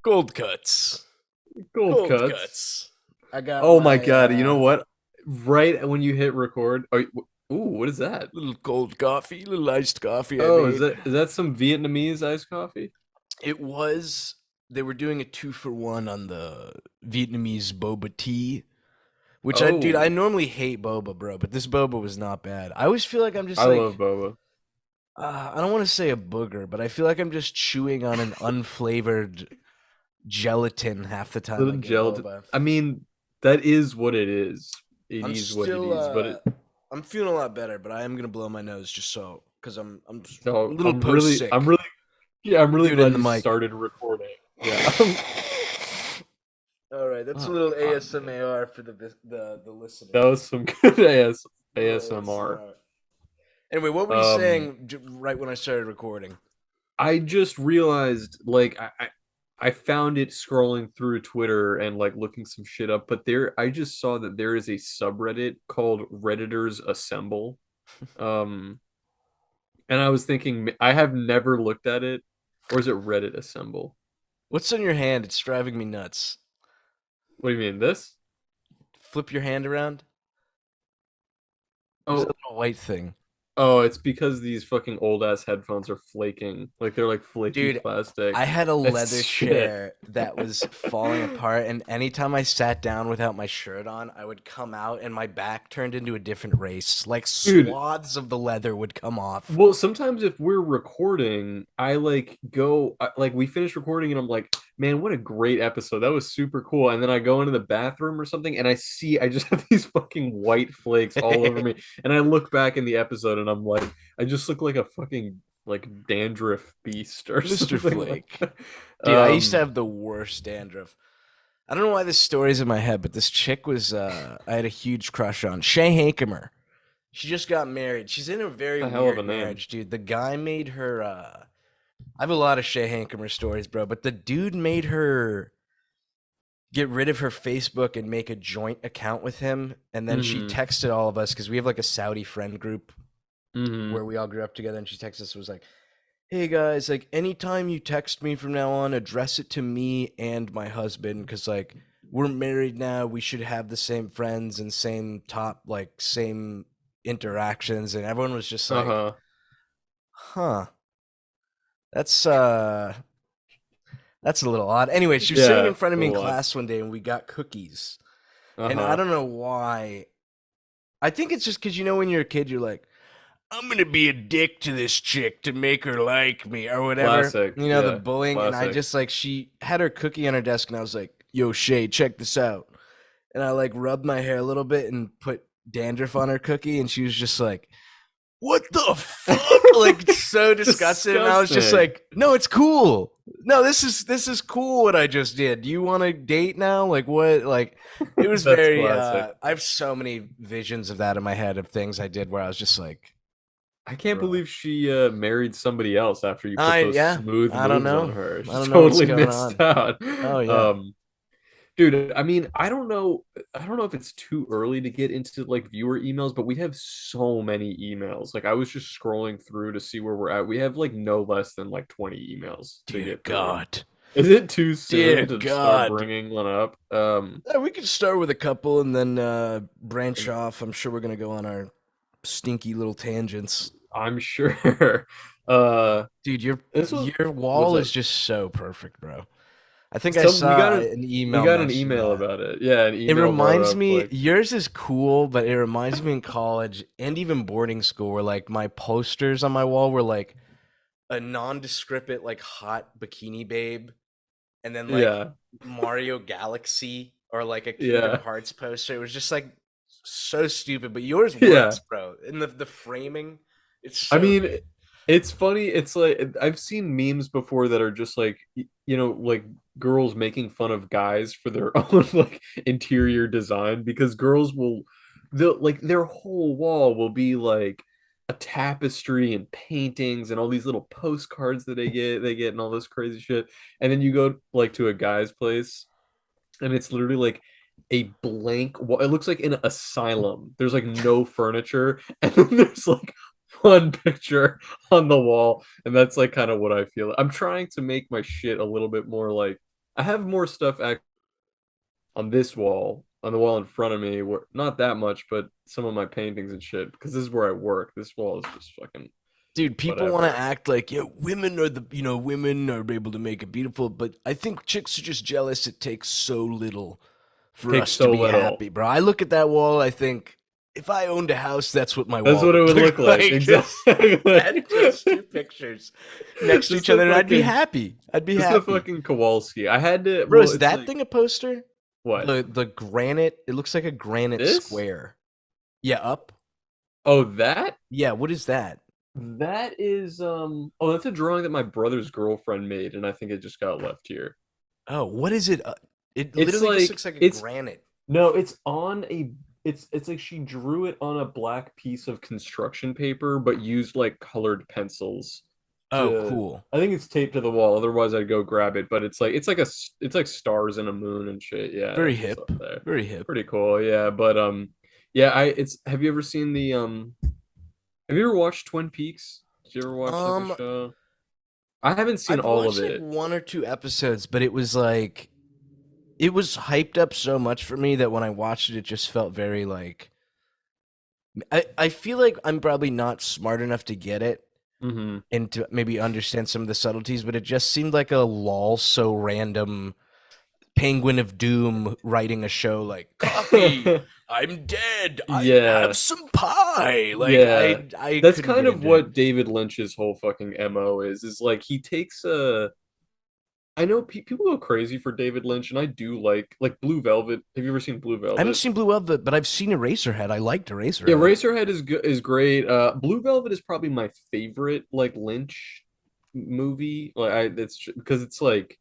Cold cuts. Cold Cold cuts. cuts. I got Oh my my God. You know what? Right when you hit record. Oh, ooh, what is that? little cold coffee, little iced coffee I Oh, made. is that some Vietnamese iced coffee? It was they were doing a 2 for 1 on the Vietnamese boba tea, which I Oh, normally hate boba, bro, but this boba was not bad. I always feel like I'm just I love like boba. I don't want to say a booger, but I feel like I'm just chewing on an unflavored gelatin half the time I Little get gelatin. boba. I mean, that is what it is. It I'm is what it still is. But it. I'm feeling a lot better, but I am gonna blow my nose just so because I'm just a No, little post sick. yeah, I'm really Do it in glad the you mic. started recording. Yeah. All right, that's a Oh little God, man. ASMR for the That listeners. was some good A little ASMR. ASMR. Anyway, what were you Um, saying right when I started recording? I just realized, like, I found it scrolling through Twitter and like looking some shit up, but I just saw that there is a subreddit called Redditors Assemble. Um, and I was thinking, I have never looked at it, or is it Reddit Assemble? What's on your hand? It's driving me nuts. What do you mean, this? Flip your hand around. There's a Oh, little white thing. oh, it's because these fucking old ass headphones are flaking. Like they're like flaky Dude, plastic. I had a That's leather shit. chair that was falling apart, and anytime I sat down without my shirt on, I would come out and my back turned into a different race. Like Dude, swaths of the leather would come off. well, sometimes if we're recording, I like like we finish recording and I'm like, man, what a great episode. That was super cool. And then I go into the bathroom or something and I just have these fucking white flakes all over me. And I look back in the episode and I'm like, I just look like a fucking like dandruff beast or Mr. something like Flake. that. Dude, I used to have the worst dandruff. I don't know why this story's in my head, but this chick was I had a huge crush on. Shay Hankamer. She just got married. She's in a very A hell of a weird name. marriage, dude. The guy made her I have a lot of Shay Hankamer stories, bro, but the dude made her get rid of her Facebook and make a joint account with him. And then she Mm-hmm. texted all of us because we have like a Saudi friend group Mm-hmm. where we all grew up together. And she texted us, was like, hey guys, like anytime you text me from now on, address it to me and my husband because like we're married now. We should have the same friends and same interactions. And everyone was just like, Uh-huh. huh, that's that's a little odd. Anyway, she was sitting Yeah, in front of a me in lot. class one day and we got cookies. And I Uh-huh. don't know why. I think it's just because when you're a kid, you're like, I'm gonna be a dick to this chick to make her like me or whatever. Classic. The Yeah, bullying. And I classic. just like she had her cookie on her desk and I was like, yo, Shay, check this out. And I like rubbed my hair a little bit and put dandruff on her cookie, and she was just like, what the fuck? Like so disgusted. And I was just Disgusting. like, no, it's cool. No, this is cool what I just did. Do you want to date now? Like what? Like it was That's very classic. I have so many visions of that in my head of things I did where I was just like, I can't bro. believe she married somebody else after you put I those yeah, smooth I don't moves on know. her. I She don't know what's totally going missed on. out. Oh yeah. Um, dude, I mean, I don't know if it's too early to get into like viewer emails, but we have so many emails. Like I was just scrolling through to see where we're at. We have like no less than like 20 emails to Dear get through. God. Is it too Dear soon to start God. bringing one up? Yeah, we could start with a couple and then branch off. I'm sure we're gonna go on our stinky little tangents. I'm sure. Uh, Dude, your this was your what's wall is up? just so perfect, bro. I think I Some saw an we email got an mention email that. about it. Yeah, an It email brought reminds up me, like yours is cool, but it reminds me in college and even boarding school where like my posters on my wall were like a nondescript like hot bikini babe and then like yeah, Mario Galaxy or like a Kingdom yeah, Hearts poster. It was just like so stupid, but yours yeah. works, bro. And the framing, it's I so mean, good. it's funny. It's like I've seen memes before that are just like like girls making fun of guys for their own like interior design because girls will they'll like their whole wall will be like a tapestry and paintings and all these little postcards that they get and all this crazy shit. And then you go like to a guy's place and it's literally like a blank wall. It looks like an asylum. There's like no furniture, and then there's like one picture on the wall, and that's like kind of what I feel. I'm trying to make my shit a little bit more like I have more stuff on this wall, on the wall in front of me, where not that much, but some of my paintings and shit, because this is where I work. This wall is just fucking Dude, people want to whatever. act like, yeah, women are the, women are able to make it beautiful, but I think chicks are just jealous it takes so little for Takes us to so be little. happy, bro. I look at that wall, I think, if I owned a house, that's what my That's wall what it would would look look like. like. Exactly. Just two pictures next to Just each a other, and I'd be fucking happy. I'd be just a happy. fucking Kowalski. I had to, Bro, well, is it's that like thing a poster? what? The granite, it looks like a granite This? square. Yeah, up. Oh, that? Yeah, what is that? That is oh, that's a drawing that my brother's girlfriend made, and I think it just got left here. Oh, what is it? It It's literally just like looks like a it's granite. no, it's on a it's like she drew it on a black piece of construction paper, but used like colored pencils Oh, to. cool. I think it's taped to the wall. Otherwise, I'd go grab it. But it's like stars and a moon and shit. Yeah, Very that's what's up hip. there. Very hip. Pretty cool. Yeah, but yeah. I it's. Have you ever seen the Have you ever watched Twin Peaks? Did you ever watch like the Um, show? I haven't seen I've all of watched like it. one or two episodes, but it was like it was hyped up so much for me that when I watched it, it just felt very like I feel like I'm probably not smart enough to get it Hmm. and to maybe understand some of the subtleties, but it just seemed like a lol so random Penguin of Doom writing a show like coffee. I'm dead. I Yeah. have some pie. Like Yeah, I that's couldn't kind get of into it. what David Lynch's whole fucking MO is like he takes a. I know people go crazy for David Lynch, and I do like Blue Velvet. Have you ever seen Blue I haven't Velvet? seen Blue Velvet, but I've seen Eraserhead. I liked Yeah, Eraserhead. Racerhead is good, is great. Blue Velvet is probably my favorite like Lynch movie. Like I, it's because it's like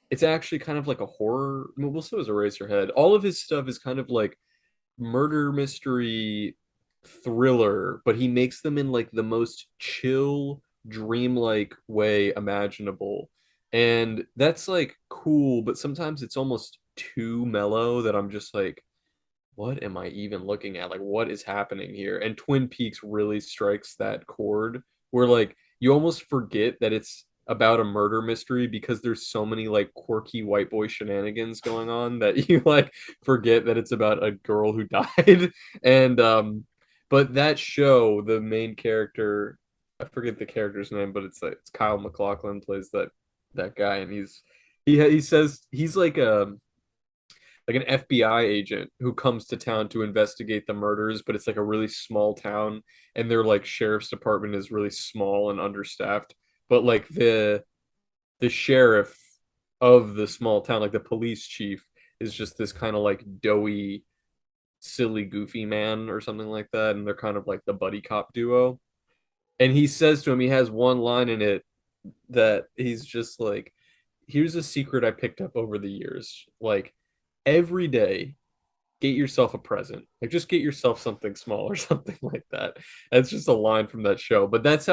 it's actually kind of like a horror. Well, so is Eraserhead. All of his stuff is kind of like murder mystery thriller, but he makes them in like the most chill, dreamlike way imaginable. And that's like cool, but sometimes it's almost too mellow that I'm just like, what am I even looking at? Like, what is happening here? And Twin Peaks really strikes that chord where like you almost forget that it's about a murder mystery because there's so many like quirky white boy shenanigans going on that you like forget that it's about a girl who died. And but that show, the main character, I forget the character's name, but it's Kyle MacLachlan plays that guy, and he says he's like an FBI agent who comes to town to investigate the murders, but it's like a really small town, and their like sheriff's department is really small and understaffed. But like the sheriff of the small town, like the police chief, is just this kind of like doughy, silly, goofy man or something like that, and they're kind of like the buddy cop duo. And he says to him, he has one line in it that he's just like, "Here's a secret I picked up over the years. Like every day get yourself a present. Like just get yourself something small or something like that." That's just a line from that show. But that's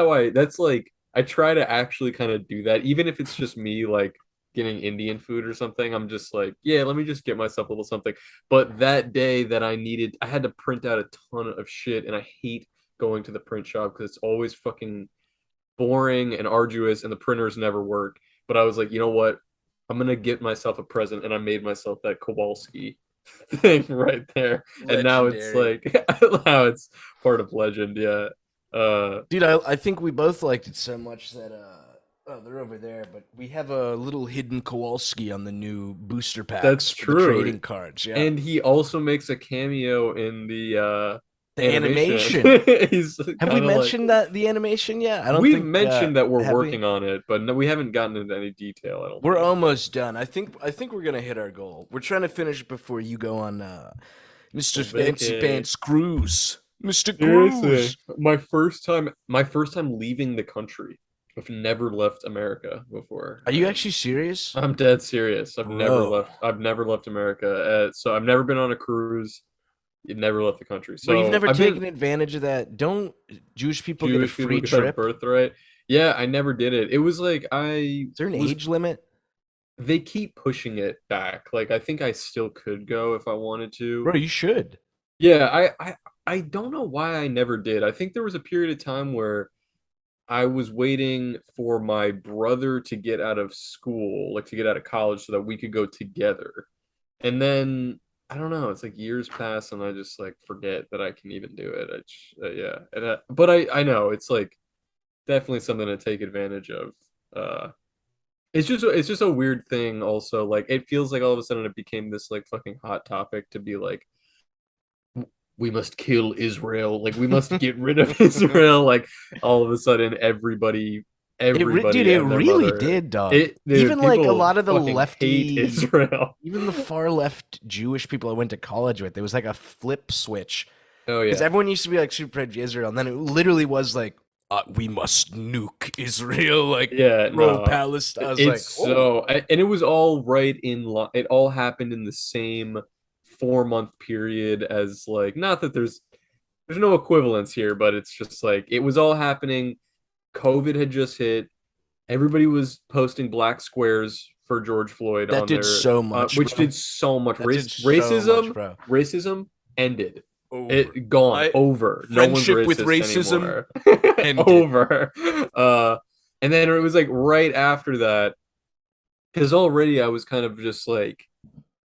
like I try to actually kind of do that, even if it's just me like getting Indian food or something. I'm just like, yeah, let me just get myself a little something. But that day that I had to print out a ton of shit, and I hate going to the print shop because it's always fucking boring and arduous, and the printers never work. But I was like, you know what? I'm gonna get myself a present, and I made myself that Kowalski thing right there. And now it's Legendary. like now it's part of legend. Yeah. Dude, I think we both liked it so much that oh, they're over there, but we have a little hidden Kowalski on the new booster packs That's for the true. trading cards. Yeah. And he also makes a cameo in the The animation. animation. He's Have we kind of like mentioned that the animation yet? I don't we've think mentioned that we're have we? working on it, but no, we haven't gotten into any detail, I don't We're think. almost done. I think we're gonna hit our goal. We're trying to finish before you go on Mr. Fancy Vacay. Pants Cruise. Mr. Seriously, Cruise. my first time leaving the country. I've never left America before. Are you actually serious? I'm dead serious. Bro. I've never left America. So I've never been on a cruise. It never left the country. Bro, you've So never I've been taken advantage of that. Don't Jewish people get a Jewish people free got a trip? birthright. Yeah, I never did it. It was like I Is there an was. age limit? They keep pushing it back. Like I think I still could go if I wanted to. Bro, you should. Yeah, I don't know why I never did. I think there was a period of time where I was waiting for my brother to get out of school, like to get out of college so that we could go together. And then I don't know, it's like years pass and I just like forget that I can even do it. Yeah. But I know it's like definitely something to take advantage of. It's just a weird thing also. Like it feels like all of a sudden it became this like fucking hot topic to be like we must kill Israel. Like we must get rid of Israel. Like all of a sudden Dude, everybody it and their really mother. did, dog. It dude, Even like a people lot of the fucking hate lefty, Israel. even the far left Jewish people I went to college with, there was like a flip switch Oh because yeah. everyone used to be like super pro-Israel, and then it literally was like, we must nuke Israel, like Yeah, no. pro-Palestine. I was It's like, oh, so and it was all right in line. It all happened in the same 4 month period as like not that there's no equivalence here, but it's just like it was all happening. COVID had just hit. Everybody was posting black squares for George Floyd that on did their, so much, which bro. did so much That did so much, bro. racism ended. Over. It gone I over. No one's Friendship with racist racism anymore. ended. Over. And then it was like right after that, because already I was kind of just like,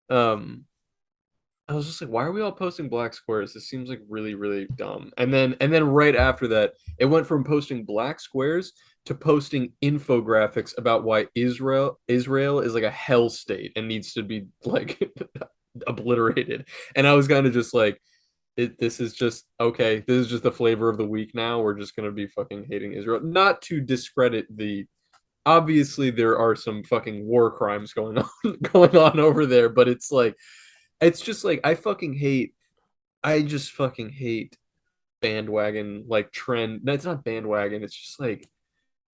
um, I was just like, why are we all posting black squares? This seems like really, really dumb. And then right after that, it went from posting black squares to posting infographics about why Israel is like a hell state and needs to be like obliterated. And I was kind of just like, this is just okay. This is just the flavor of the week now. We're just gonna be fucking hating Israel. Not to discredit the obviously there are some fucking war crimes going on going on over there, but it's just like I just fucking hate bandwagon like trend. No, it's not bandwagon. It's just like,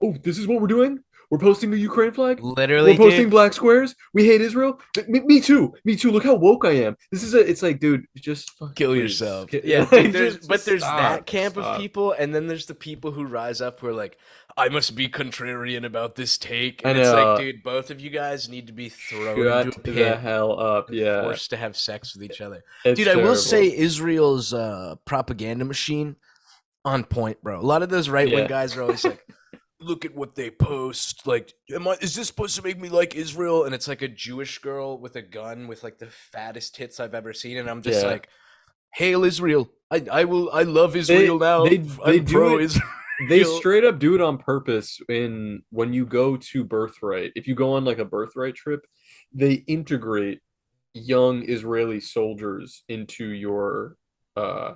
oh, this is what we're doing. We're posting the Ukraine flag. We're Literally, posting dude. black squares. We hate Israel. Me too. Me too. Look how woke I am. This is a. It's like, dude, just fuck, Kill please, yourself. Yeah, dude, like, but just there's that stop, camp of stop. people, and then there's the people who rise up who are like, I must be contrarian about this take. I And it's like, know. dude, both of you guys need to be thrown into Shut a the pit hell up. and Yeah, forced to have sex with each other. it's Dude, I will terrible. say Israel's propaganda machine on point, bro. A lot of those right wing Yeah, guys are always like, look at what they post. Like, is this supposed to make me like Israel? And it's like a Jewish girl with a gun with like the fattest tits I've ever seen. And I'm just yeah. like, hail Israel. I love They Israel now. they they I'm do pro it. They Israel. straight up do it on purpose. In when you go to Birthright, if you go on like a Birthright trip, they integrate young Israeli soldiers into your uh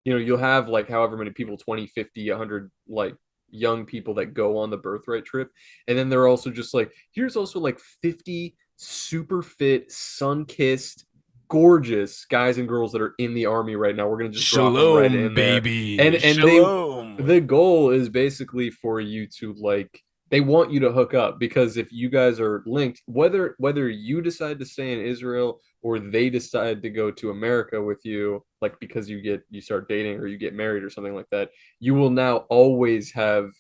you'll have like however many people 20, 50, 100 like young people that go on the Birthright trip, and then they're also just like here's also like 50 super fit sun-kissed gorgeous guys and girls that are in the army right now. We're going to just drop them right Shalom, in there. and baby. and they Shalom. the goal is basically for you to like they want you to hook up because if you guys are linked, whether you decide to stay in Israel or they decide to go to America with you, like because you start dating or you get married or something like that, you will now always have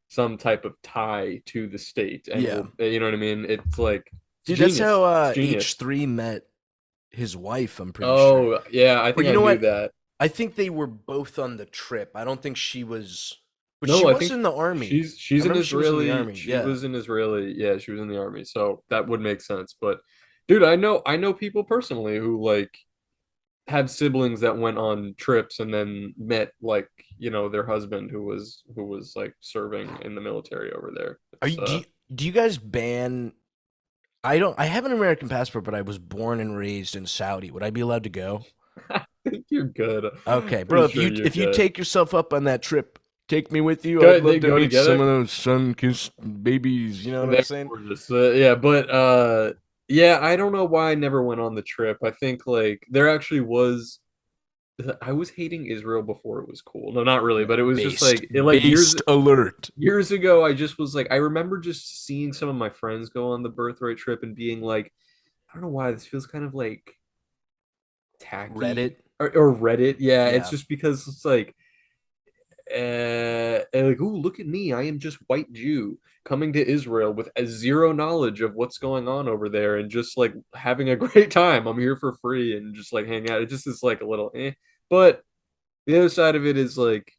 some type of tie to the state and Yeah. will you know what I mean? It's like it's Dude, that's genius. how It's genius. H3 met his wife, I'm pretty sure. Oh yeah, I Or think you I know knew what? that. I think they were both on the trip. I don't think she was, but she No, I was think in the army. I she's an remember she was in the Israeli. army. She Yeah. was an Israeli. Yeah, she was in the army. So that would make sense. But dude, I know people personally who like have siblings that went on trips and then met like, their husband who was like serving in the military over there. Are It's you do you guys ban I have an American passport, but I was born and raised in Saudi. Would I be allowed to go? I think you're good. Okay, bro, Pretty if sure you you're if you good. take yourself up on that trip, take me with you. I'd Go they love to go meet some together. of those sun-kissed babies, you know what I'm They're saying? gorgeous. Yeah, but yeah, I don't know why I never went on the trip. I think like there actually was I was hating Israel before it was cool. No, not really, but it was just Based like like years based alert. years ago I just was like I remember just seeing some of my friends go on the Birthright trip and being like I don't know why this feels kind of like tacky Reddit. or Reddit. Yeah, it's Yeah. just because it's like and like, ooh, look at me. I am just white Jew coming to Israel with a zero knowledge of what's going on over there and just like having a great time. I'm here for free and just like hang out. It just is like a little eh. But the other side of it is like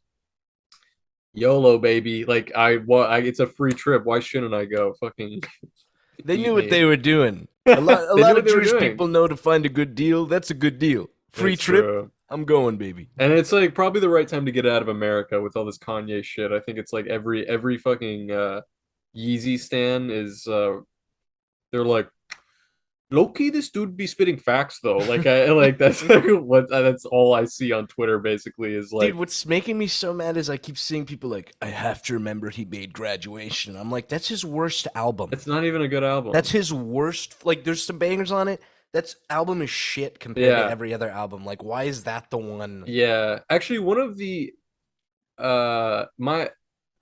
YOLO, baby. Like it's a free trip. Why shouldn't I go? Fucking They knew eat what me. they were doing. A They knew lot what of they were Jewish doing. people know to find a good deal. That's a good deal. Free It's trip. true. I'm going, baby. And it's like probably the right time to get out of America with all this Kanye shit. I think it's like every fucking Yeezy stan is they're like low key this dude be spitting facts though. Like I like that's what that's all I see on Twitter basically is Dude, like what's making me so mad is I keep seeing people like, I have to remember he made Graduation. I'm like, that's his worst album. it's not even a good That's album. his worst. Like, there's some bangers on it. That's album is shit compared to Yeah. every other album. Like, why is that the one? Yeah. Actually one of the my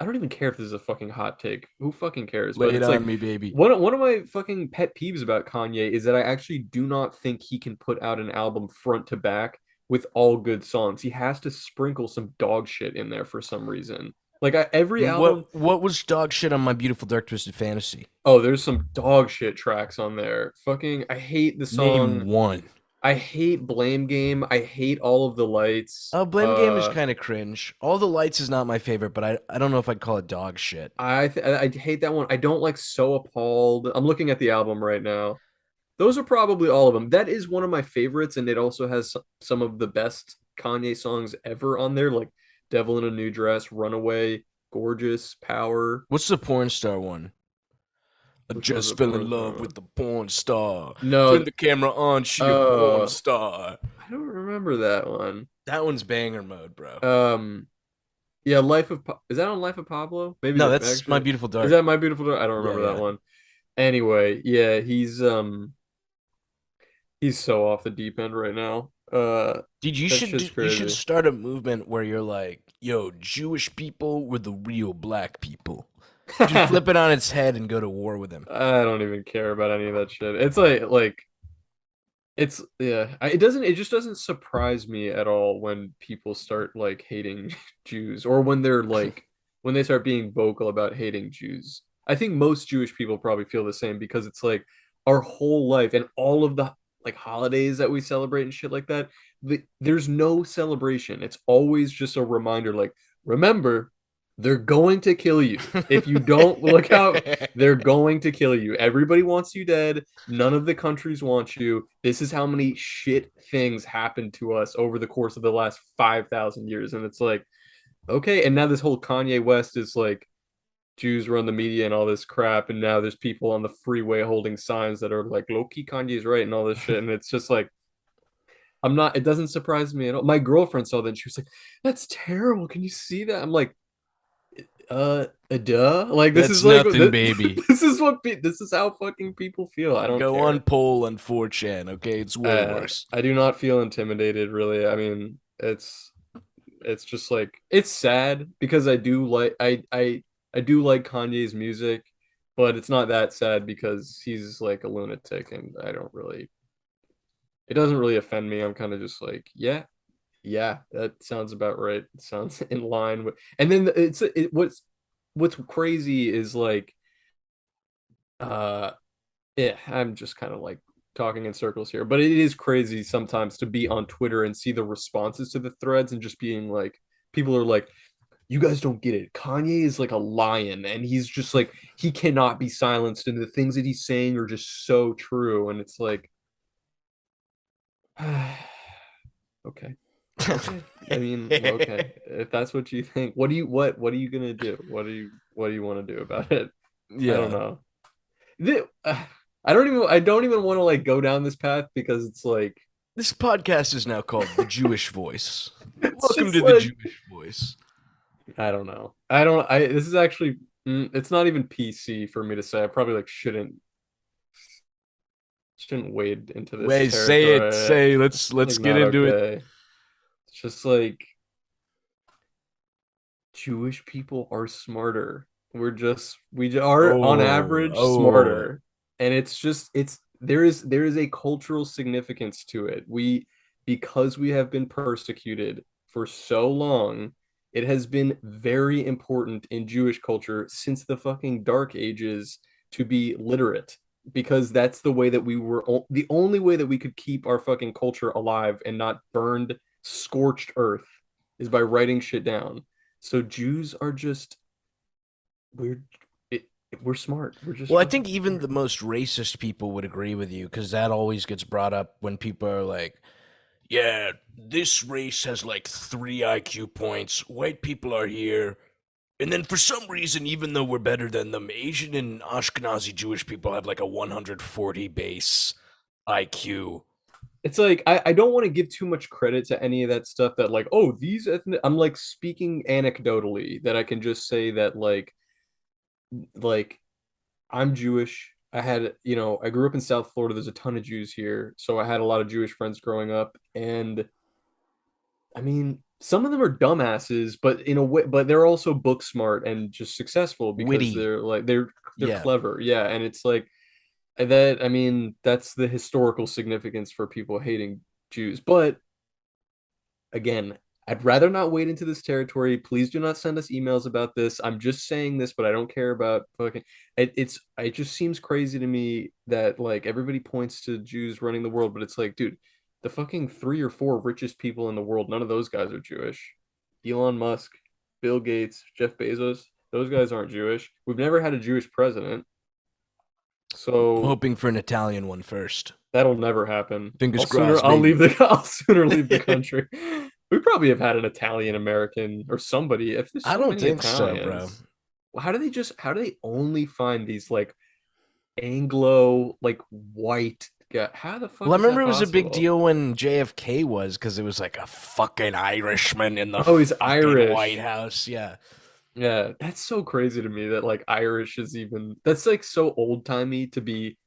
I don't even care if this is a fucking hot take. Who fucking cares? Lay But it it's on like me, baby. one of my fucking pet peeves about Kanye is that I actually do not think he can put out an album front to back with all good songs. He has to sprinkle some dog shit in there for some reason. Like every album, What was dog shit on My Beautiful Dark Twisted Fantasy? oh, there's some dog shit tracks on there. Fucking, I hate the Name song. one. I hate Blame Game. I hate All of the Lights. Blame Game is kind of cringe. All the Lights is not my favorite, but I don't know if I'd call it dog shit. I hate that one. I don't like So Appalled. I'm looking at the album right now. Those are probably all of them. That is one of my favorites, and it also has some of the best Kanye songs ever on there, like Devil in a New Dress, Runaway, Gorgeous, Power. What's the porn star one? I Which one's just the fell in porn love song? with the porn star. Turn No, the camera on, she a porn uh, star. I don't remember that one. That one's banger mode, bro. Um, yeah, is that on Life of Pablo? Maybe No, that that's My actually Beautiful is Dark. that My Beautiful Dark? I don't Yeah, remember that yeah. one. Anyway, yeah, he's so off the deep end right now. Dude, That shit's you should crazy. start a movement where you're like, yo, Jewish people were the real black people. Just flip it on its head and go to war with him. I don't even care about any of that shit. It's it's yeah. It just doesn't surprise me at all when people start like hating Jews or when they're like when they start being vocal about hating Jews. I think most Jewish people probably feel the same because it's like our whole life and all of the like holidays that we celebrate and shit like that. There's no celebration. It's always just a reminder like remember they're going to kill you. If you don't look out, they're going to kill you. Everybody wants you dead. None of the countries want you. This is how many shit things happened to us over the course of the last 5,000 years. And it's like, okay. And now this whole Kanye West is like, Jews run the media and all this crap. And now there's people on the freeway holding signs that are like, low key, Kanye's right and all this shit. And it's just like, it doesn't surprise me at all. My girlfriend saw that and she was like, that's terrible. Can you see that? I'm like, duh. Like this That's is like nothing, baby. this is how fucking people feel. I don't Go on care. poll on 4chan, okay? It's way worse. I do not feel intimidated really. I mean, it's just like it's sad because I do like Kanye's music, but it's not that sad because he's like a lunatic and I don't really it doesn't really offend me. I'm kind of just like, yeah, yeah, that sounds about right. It sounds in line with and then what's crazy is like uh yeah, I'm just kind of like talking in circles here, but it is crazy sometimes to be on Twitter and see the responses to the threads and just being like, people are like, you guys don't get it. Kanye is like a lion and he's just like, he cannot be silenced. And the things that he's saying are just so true. And it's like, okay. Okay. I mean, okay. If that's what you think, what are you gonna do? What do you want to do about it? I don't Yeah. know. I don't even want to like go down this path because it's like This podcast is now called The Jewish Voice. it's Welcome just to The like Jewish Voice. I don't know. I don't I this is actually it's not even PC for me to say. I probably like shouldn't wade into this Wait, say it. territory. Say, It's let's like get not into it. okay. It's just like Jewish people are smarter. We are on Oh, average oh. smarter. And it's just there is a cultural significance to it. We because we have been persecuted for so long, it has been very important in Jewish culture since the fucking dark ages to be literate because that's the way that the only way that we could keep our fucking culture alive and not burned scorched earth is by writing shit down. So Jews are just we're it, we're smart. We're just Well, I fucking think even smart. the most racist people would agree with you because that always gets brought up when people are like, yeah, this race has like 3 IQ points. White people are here. And then for some reason, even though we're better than them, Asian and Ashkenazi Jewish people have like a 140 base IQ. It's like I don't want to give too much credit to any of that stuff that like, oh, these ethnic I'm like speaking anecdotally that I can just say that like I'm Jewish. I had, I grew up in South Florida. There's a ton of Jews here. So I had a lot of Jewish friends growing up. And I mean, some of them are dumbasses, but in a way, but they're also book smart and just successful because Witty. they're Yeah. clever. Yeah. And it's like that, I mean, that's the historical significance for people hating Jews. But again, I'd rather not wade into this territory. Please do not send us emails about this. I'm just saying this, but I don't care about fucking it just seems crazy to me that like everybody points to Jews running the world, but it's like, dude, the fucking 3 or 4 richest people in the world, none of those guys are Jewish. Elon Musk, Bill Gates, Jeff Bezos, those guys aren't Jewish. We've never had a Jewish president, I'm so hoping for an Italian one first. that'll never happen. Fingers crossed, baby. I'll sooner leave the country. We probably have had an Italian American or somebody. If there's I so don't many think so, bro. Italians, how do they only find these like Anglo like white guy? How the Well, fuck I is remember that it was a big possible? deal when JFK was because it was like a fucking Irishman in the Oh, he's fucking White Irish. House. Yeah. Yeah, that's so crazy to me that like Irish is even that's like so old timey to be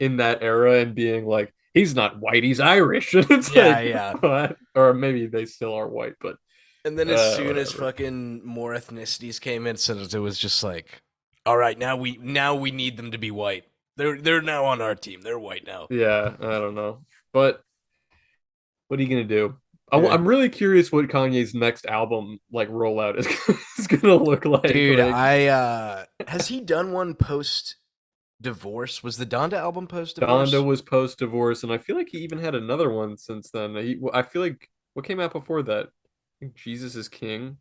in that era and being like he's not white, he's Irish. And it's Yeah, like yeah. what? Or maybe they still are white, but And then as soon as whatever. fucking more ethnicities came in, so it was just like, all right, now we need them to be white. They're now on our team. They're white now. Yeah, I don't know. But what are you gonna do? Yeah. I'm really curious what Kanye's next album like rollout is, is gonna look like. Dude, Like I has he done one post divorce? Was the Donda album post Donda divorce? was post divorce, and I feel like he even had another one since then. I feel like what came out before that? I think Jesus is King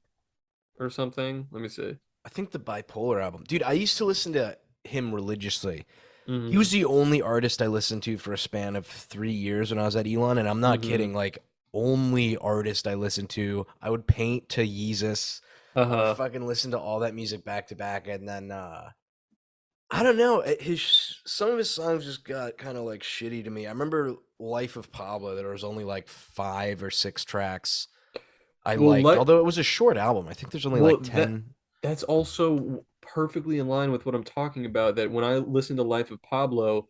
or something. Let me see. I think the bipolar album. Dude, I used to listen to him religiously. He Hmm. was the only artist I listened to for a span of 3 years when I was at Elon, and I'm not Hmm. kidding. Like, only artist I listened to. I would paint to Yeezus. I would Uh-huh. fucking listen to all that music back to back, and then I don't know. His some of his songs just got kind of like shitty to me. I remember Life of Pablo. There was only like 5 or 6 tracks I Well, liked, let although it was a short album. I think there's only well like that 10. that's also perfectly in line with what I'm talking about. That when I listen to Life of Pablo,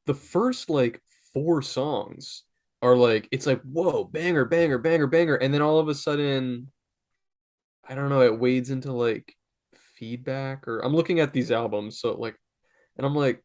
the first like 4 songs are like it's like whoa banger banger banger banger, and then all of a sudden I don't know it wades into like feedback or I'm looking at these albums so like and I'm like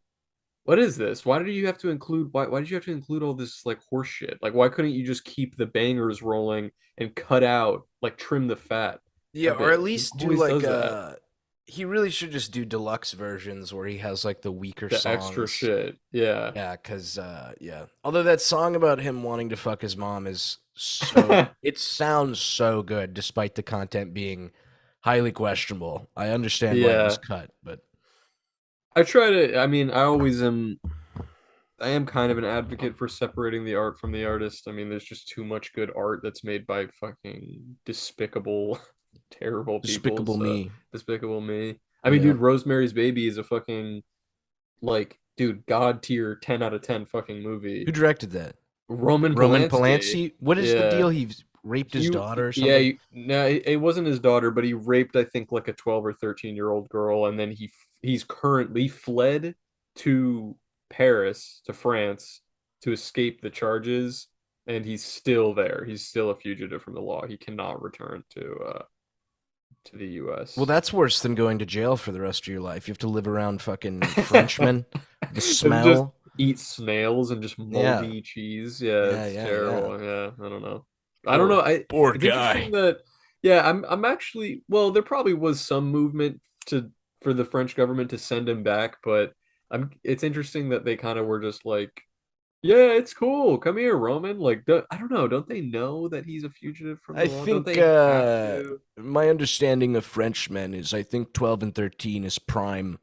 what is this? Why did you have to include all this like horse shit? Like why couldn't you just keep the bangers rolling and cut out like trim the fat Yeah, a or at bit? He least do always like does that. he really should just do deluxe versions where he has like the weaker The extra songs. shit. Yeah. Yeah, cuz yeah. Although that song about him wanting to fuck his mom is so it sounds so good despite the content being highly questionable. I understand why it was Yeah. cut, but I try to I mean, I am kind of an advocate for separating the art from the artist. I mean, there's just too much good art that's made by fucking despicable, terrible people. Despicable So, Me. Despicable Me. I mean, Yeah. dude, Rosemary's Baby is a fucking like, dude, god tier 10 out of 10 fucking Who movie. directed that? Roman Roman Polanski. Polanski? What is the Yeah. deal? He raped his daughter or Yeah, something? no, it wasn't his daughter, but he raped, I think, like a 12 or 13-year-old girl, and then he's currently fled to Paris, to France, to escape the charges, and he's still there. He's still a fugitive from the law. He cannot return to the Well, US. that's worse than going to jail for the rest of your life. You have to live around fucking Frenchmen, the And just smell. eat snails and just Yeah. moldy cheese. Yeah, Yeah, it's yeah, yeah. terrible. Yeah, I don't know. I don't know. Poor, poor It's interesting guy. that yeah, I'm actually well, there probably was some movement to for the French government to send him back, but it's interesting that they kind of were just like Yeah, it's cool. Come here, Roman. Like, I don't know. Don't they know that he's a fugitive from the I law? Don't think they have to? my understanding of Frenchmen is I think 12 and 13 is prime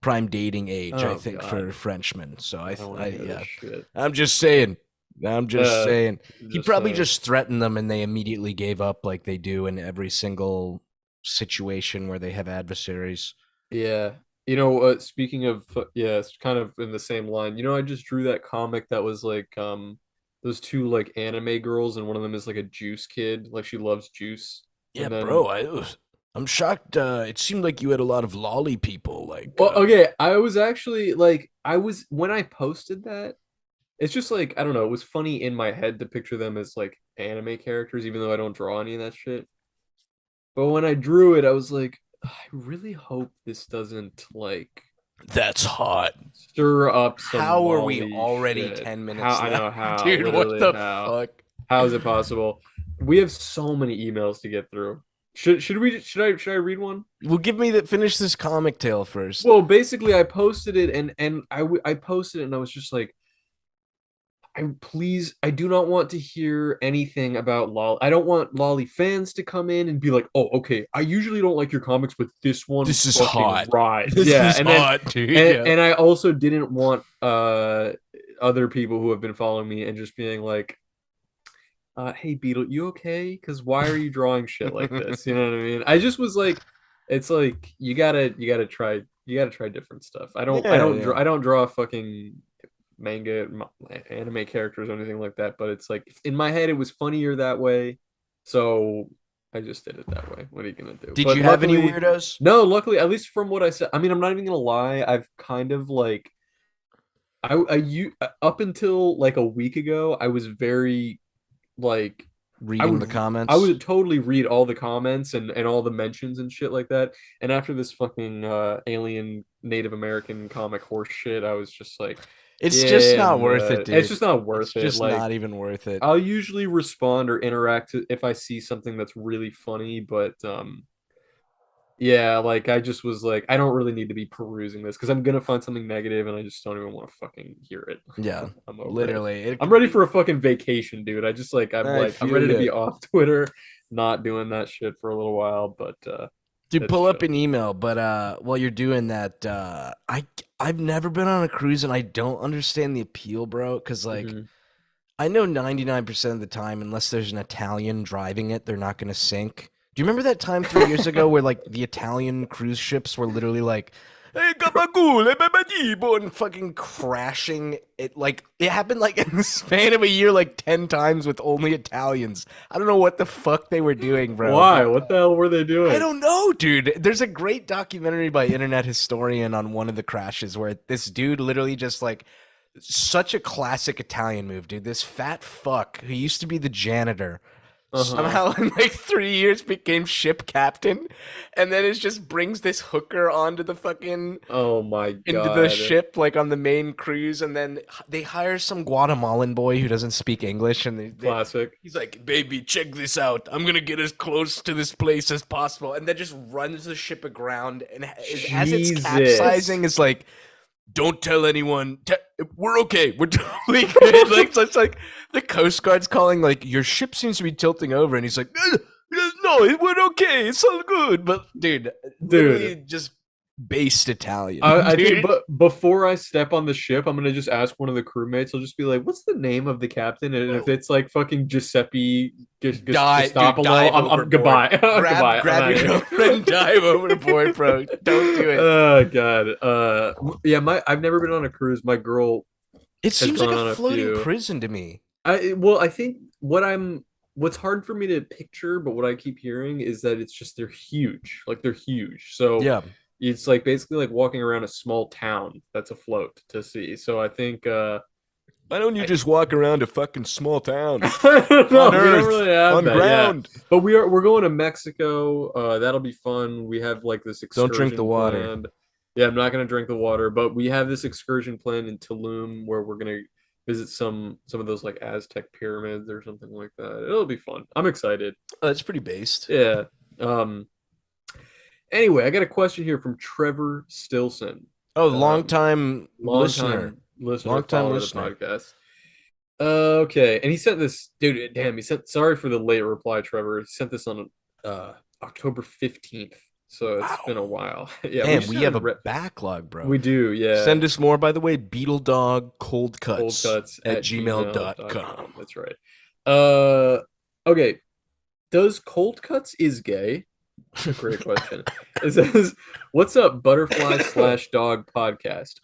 dating age, I Oh think, for God, Frenchmen. So I don't want to hear this yeah. shit. I'm just saying. I'm just Uh, saying. He just probably saying. just threatened them and they immediately gave up like they do in every single situation where they have adversaries. Yeah. Speaking of, yeah, it's kind of in the same line. I just drew that comic that was like those two like anime girls, and one of them is like a juice kid, like she loves juice. Yeah, And then, bro, I'm shocked. It seemed like you had a lot of lolly people. well, okay, I was actually like, I was when I posted that, it's just like, I don't know, it was funny in my head to picture them as like anime characters, even though I don't draw any of that shit. But when I drew it, I was like, I really hope this doesn't like That's hot. stir up some How are we lolly already shit. 10 How minutes I now? know how, Dude, what literally the how. fuck? How is it possible? We have so many emails to get through. Should I read one? Well, finish this comic tale first. Well, basically I posted it, and I posted it and I was just like, I do not want to hear anything about lolly. I don't want lolly fans to come in and be like, "Oh, okay, I usually don't like your comics, but this one This is fucking hot. rides." This Yeah, is and then hot, dude. and, Yeah. and I also didn't want other people who have been following me and just being like, hey Beetle, you okay? Because why are you drawing shit like this? You know what I mean? I just was like, it's like you gotta try different stuff. I don't I Yeah, don't yeah. draw I don't draw fucking anime characters or anything like that, but it's like in my head it was funnier that way, so I just did it that way. What are you gonna do? Did But you have any luckily, weirdos? no, luckily, at least from what I said, I mean, I'm not even gonna lie, I've kind of like up until like a week ago, I was very like I Reading would the I comments? would totally read all the comments and all the mentions and shit like that. And after this fucking alien Native American comic horse shit, I was just like, It's just yeah, not worth it, it's dude. just not It's worth it. just Like, not even worth it. I'll usually respond or interact if I see something that's really funny, but yeah, like I just was like, I don't really need to be perusing this because I'm gonna find something negative and I just don't even want to fucking hear it. Yeah, I'm over it. literally. I'm ready for a fucking vacation, dude. I I'm feel ready to you. be off Twitter, not doing that shit for a little while, but Dude, it's pull up chill. an email, but while you're doing that, I've never been on a cruise and I don't understand the appeal, bro, cuz like Mhm. I know 99% of the time, unless there's an Italian driving it, they're not going to sink. Do you remember that time 3 years ago where like the Italian cruise ships were literally like, "Hey, gabagool, babadibo," and fucking crashing? It happened like in the span of a year, like 10 times with only Italians. I don't know what the fuck they were doing, bro. Why? But What the hell were they I doing? don't know, dude. There's a great documentary by Internet Historian on one of the crashes where this dude literally just like such a classic Italian move, dude. This fat fuck who used to be the janitor Uh-huh. somehow in like 3 years became ship captain, and then it just brings this hooker onto the fucking Oh my into the God. ship like on the main cruise, and then they hire some Guatemalan boy who doesn't speak English, and Classic. he's like, "Baby, check this out. I'm gonna get as close to this place as possible," and then just runs the ship aground, and as it's Jesus. capsizing, is like, "Don't tell anyone. We're okay. We're totally good." Like, so it's like the Coast Guard's calling, like, "Your ship seems to be tilting over," and he's like, "No, we're okay. It's all good." But dude, Dude, literally just based Italian, I think, dude. but before I step on the ship, I'm gonna just ask one of the crewmates. I'll just be like, "What's the name of the captain?" And if Bro, it's like fucking Giuseppe dude, Gustapolo, dive I'm overboard. goodbye, Grab goodbye. I'm grab out your of here. girlfriend, dive overboard, bro. Don't do it. Oh God. Yeah, my I've never been on a cruise. My girl It has seems like gone a on a floating few. prison to me. I think what's hard for me to picture, but what I keep hearing is that it's just they're huge. Like they're huge. So Yeah. it's like basically like walking around a small town that's afloat to sea. So I think Why don't you I, just walk around a fucking small town I don't know. on We don't really Earth, have on that, yeah. ground? But we're going to Mexico. That'll be fun. We have like this Don't drink the excursion water. planned. Yeah, I'm not gonna drink the water, but we have this excursion planned in Tulum where we're gonna visit some of those like Aztec pyramids or something like that. It'll be fun. I'm excited. Oh, that's pretty based. Yeah. Um. Anyway, I got a question here from Trevor Stilson, Oh, long time long listener. time listener, Long time follower of the listener. podcast. Okay, and he sent this, dude. Damn, he sent. Sorry for the late reply, Trevor. He sent this on October 15th, so it's been a Wow. while. Yeah, we Damn, just we have haven't a read. backlog, bro. We do, yeah. Send us more, by the way, beetledogcoldcuts Coldcuts at at gmail.com. gmail.com. That's right. Uh, okay. Does cold cuts is gay? It's a great question. It says, "What's up, butterfly slash dog podcast?"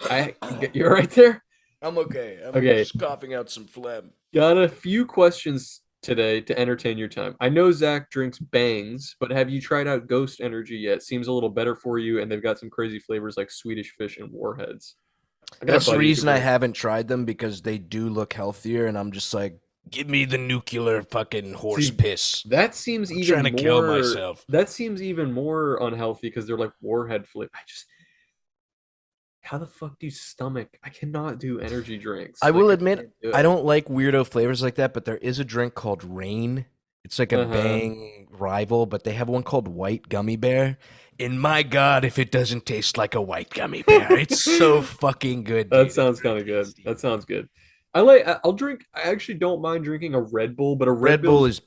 You're right there. I'm okay. I'm Okay, just coughing out some phlegm. got a few questions today to entertain your time. I know Zach drinks bangs, but have you tried out Ghost Energy yet? Seems a little better for you, and they've got some crazy flavors like Swedish fish and warheads. I got a That's the buddy who reason I drinks. haven't tried them because they do look healthier, and I'm just like, give me the nuclear fucking horse See, piss. that seems I'm even trying to kill more. myself. That seems even more unhealthy because they're like warhead flavor. I just, how the fuck do you stomach? I cannot do energy drinks. I Like will I admit, can't do I it. don't like weirdo flavors like that, but there is a drink called Rain. It's like a Uh-huh. Bang rival, but they have one called White Gummy Bear. And my God, if it doesn't taste like a white gummy bear, it's so fucking good, That dude. It's sounds really kind of good. tasty. That sounds good. I'll drink. I actually don't mind drinking a Red Bull, but a Red Red Bull Bull's is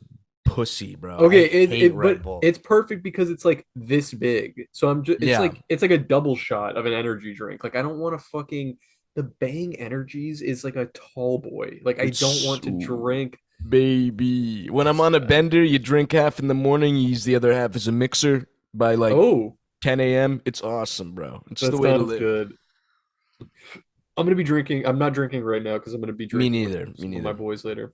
pussy, bro. I okay. hate But Red Bull. it's perfect because it's like this big. So I'm just Yeah. it's like a double shot of an energy drink. Like I don't want to fucking the Bang Energies is like a tall boy. Like I don't It's want to ooh, drink. baby. When I'm It's on a bender, you drink half in the morning, you use the other half as a mixer by like oh, 10 a.m. It's awesome, bro. It's that the way to sounds live. good. I'm gonna be drinking. I'm not drinking right now because I'm gonna be Me drinking with neither. Me some of my neither. boys later.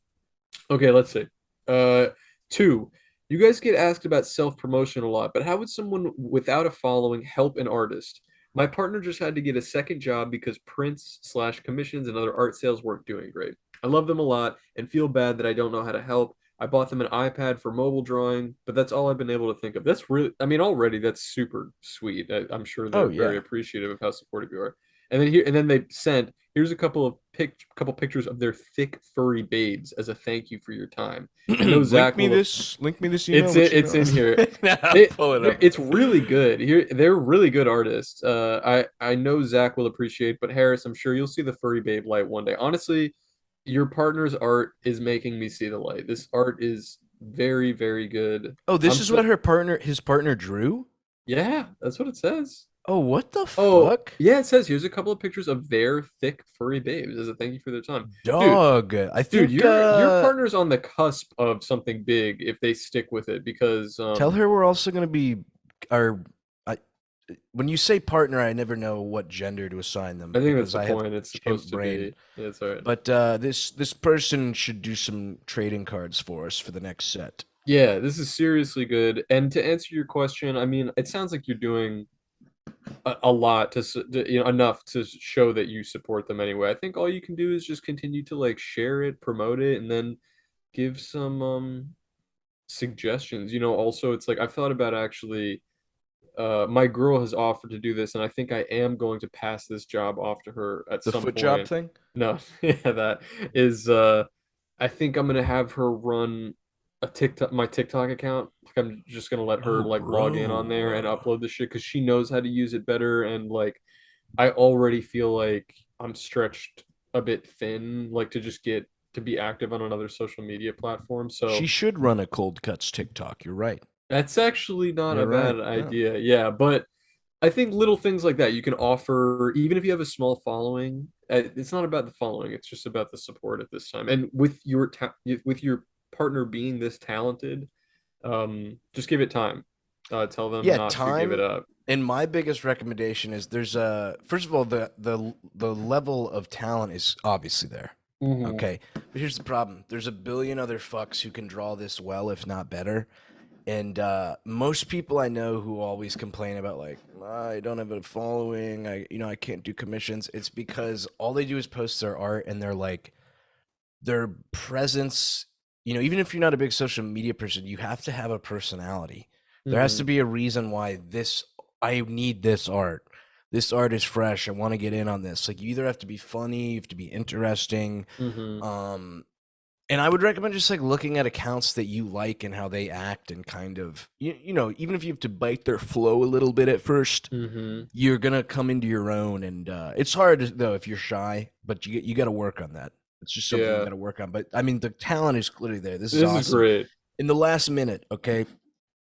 Okay, let's see. Uh, two. You guys get asked about self-promotion a lot, but how would someone without a following help an artist? My partner just had to get a second job because prints slash commissions and other art sales weren't doing great. I love them a lot and feel bad that I don't know how to help. I bought them an iPad for mobile drawing, but that's all I've been able to think of. That's really, I mean, already that's super sweet. I'm sure Oh they're very yeah. appreciative of how supportive you are. And then they sent here's a couple pictures of their thick furry babes as a thank you for your time. I know link Zach me will. this. Link me this email. Which It's email? in here. I'll pull it up. It's really good. Here they're really good artists. I know Zach will appreciate, but Harris, I'm sure you'll see the furry babe light one day. Honestly, your partner's art is making me see the light. This art is very, very good. Oh, this I'm is what so his partner drew. yeah, that's what it says. Oh, what the Oh, fuck, yeah, it says here's a couple of pictures of their thick furry babes as a thank you for their time. Dude, dog? I dude, think. your partner's on the cusp of something big if they stick with it because Tell her we're also gonna be our. I, when you say partner, I never know what gender to assign I them think that's because the I have point. It's chimp supposed to brain. be. Yeah, it's all right. But this person should do some trading cards for us for the next set. Yeah, this is seriously good. And to answer your question, I mean, it sounds like you're doing a lot enough to show that you support them anyway. I think all you can do is just continue to like share it, promote it, and then give some suggestions. Also it's like I've thought about actually my girl has offered to do this, and I think I am going to pass this job off to her at The some foot job point. thing. No, yeah, that is I think I'm gonna have her run my TikTok account. Like I'm just gonna let her Oh, like log in on there and bro. upload the shit because she knows how to use it better, and like I already feel like I'm stretched a bit thin, like to just get to be active on another social media platform. She So should run a cold cuts TikTok. You're right. that's actually not a You're right. bad Yeah. idea. Yeah, but I think little things like that you can offer, even if you have a small following. It's not about the following; it's just about the support at this time. And with your partner being this talented, just give it time. Tell them Yeah, not to give it time. up. And my biggest recommendation is there's a first of all the level of talent is obviously there. Hmm. Okay, but here's the problem: there's a billion other fucks who can draw this well, if not better. And most people I know who always complain about like I don't have a following, I can't do commissions. It's because all they do is post their art and they're like their presence, even if you're not a big social media person, you have to have a personality. There has to Hmm. be a reason why I need this art. This art is fresh. I want to get in on this. Like you either have to be funny, you have to be interesting. Hmm. Um, and I would recommend just like looking at accounts that you like and how they act and kind of, even if you have to bite their flow a little bit at first, Hmm. you're gonna come into your own. And it's hard though if you're shy, but you got to work on that. It's just something you Yeah. got to work on. But I mean, the talent is clearly there. This is This is awesome. great. In the last minute, okay,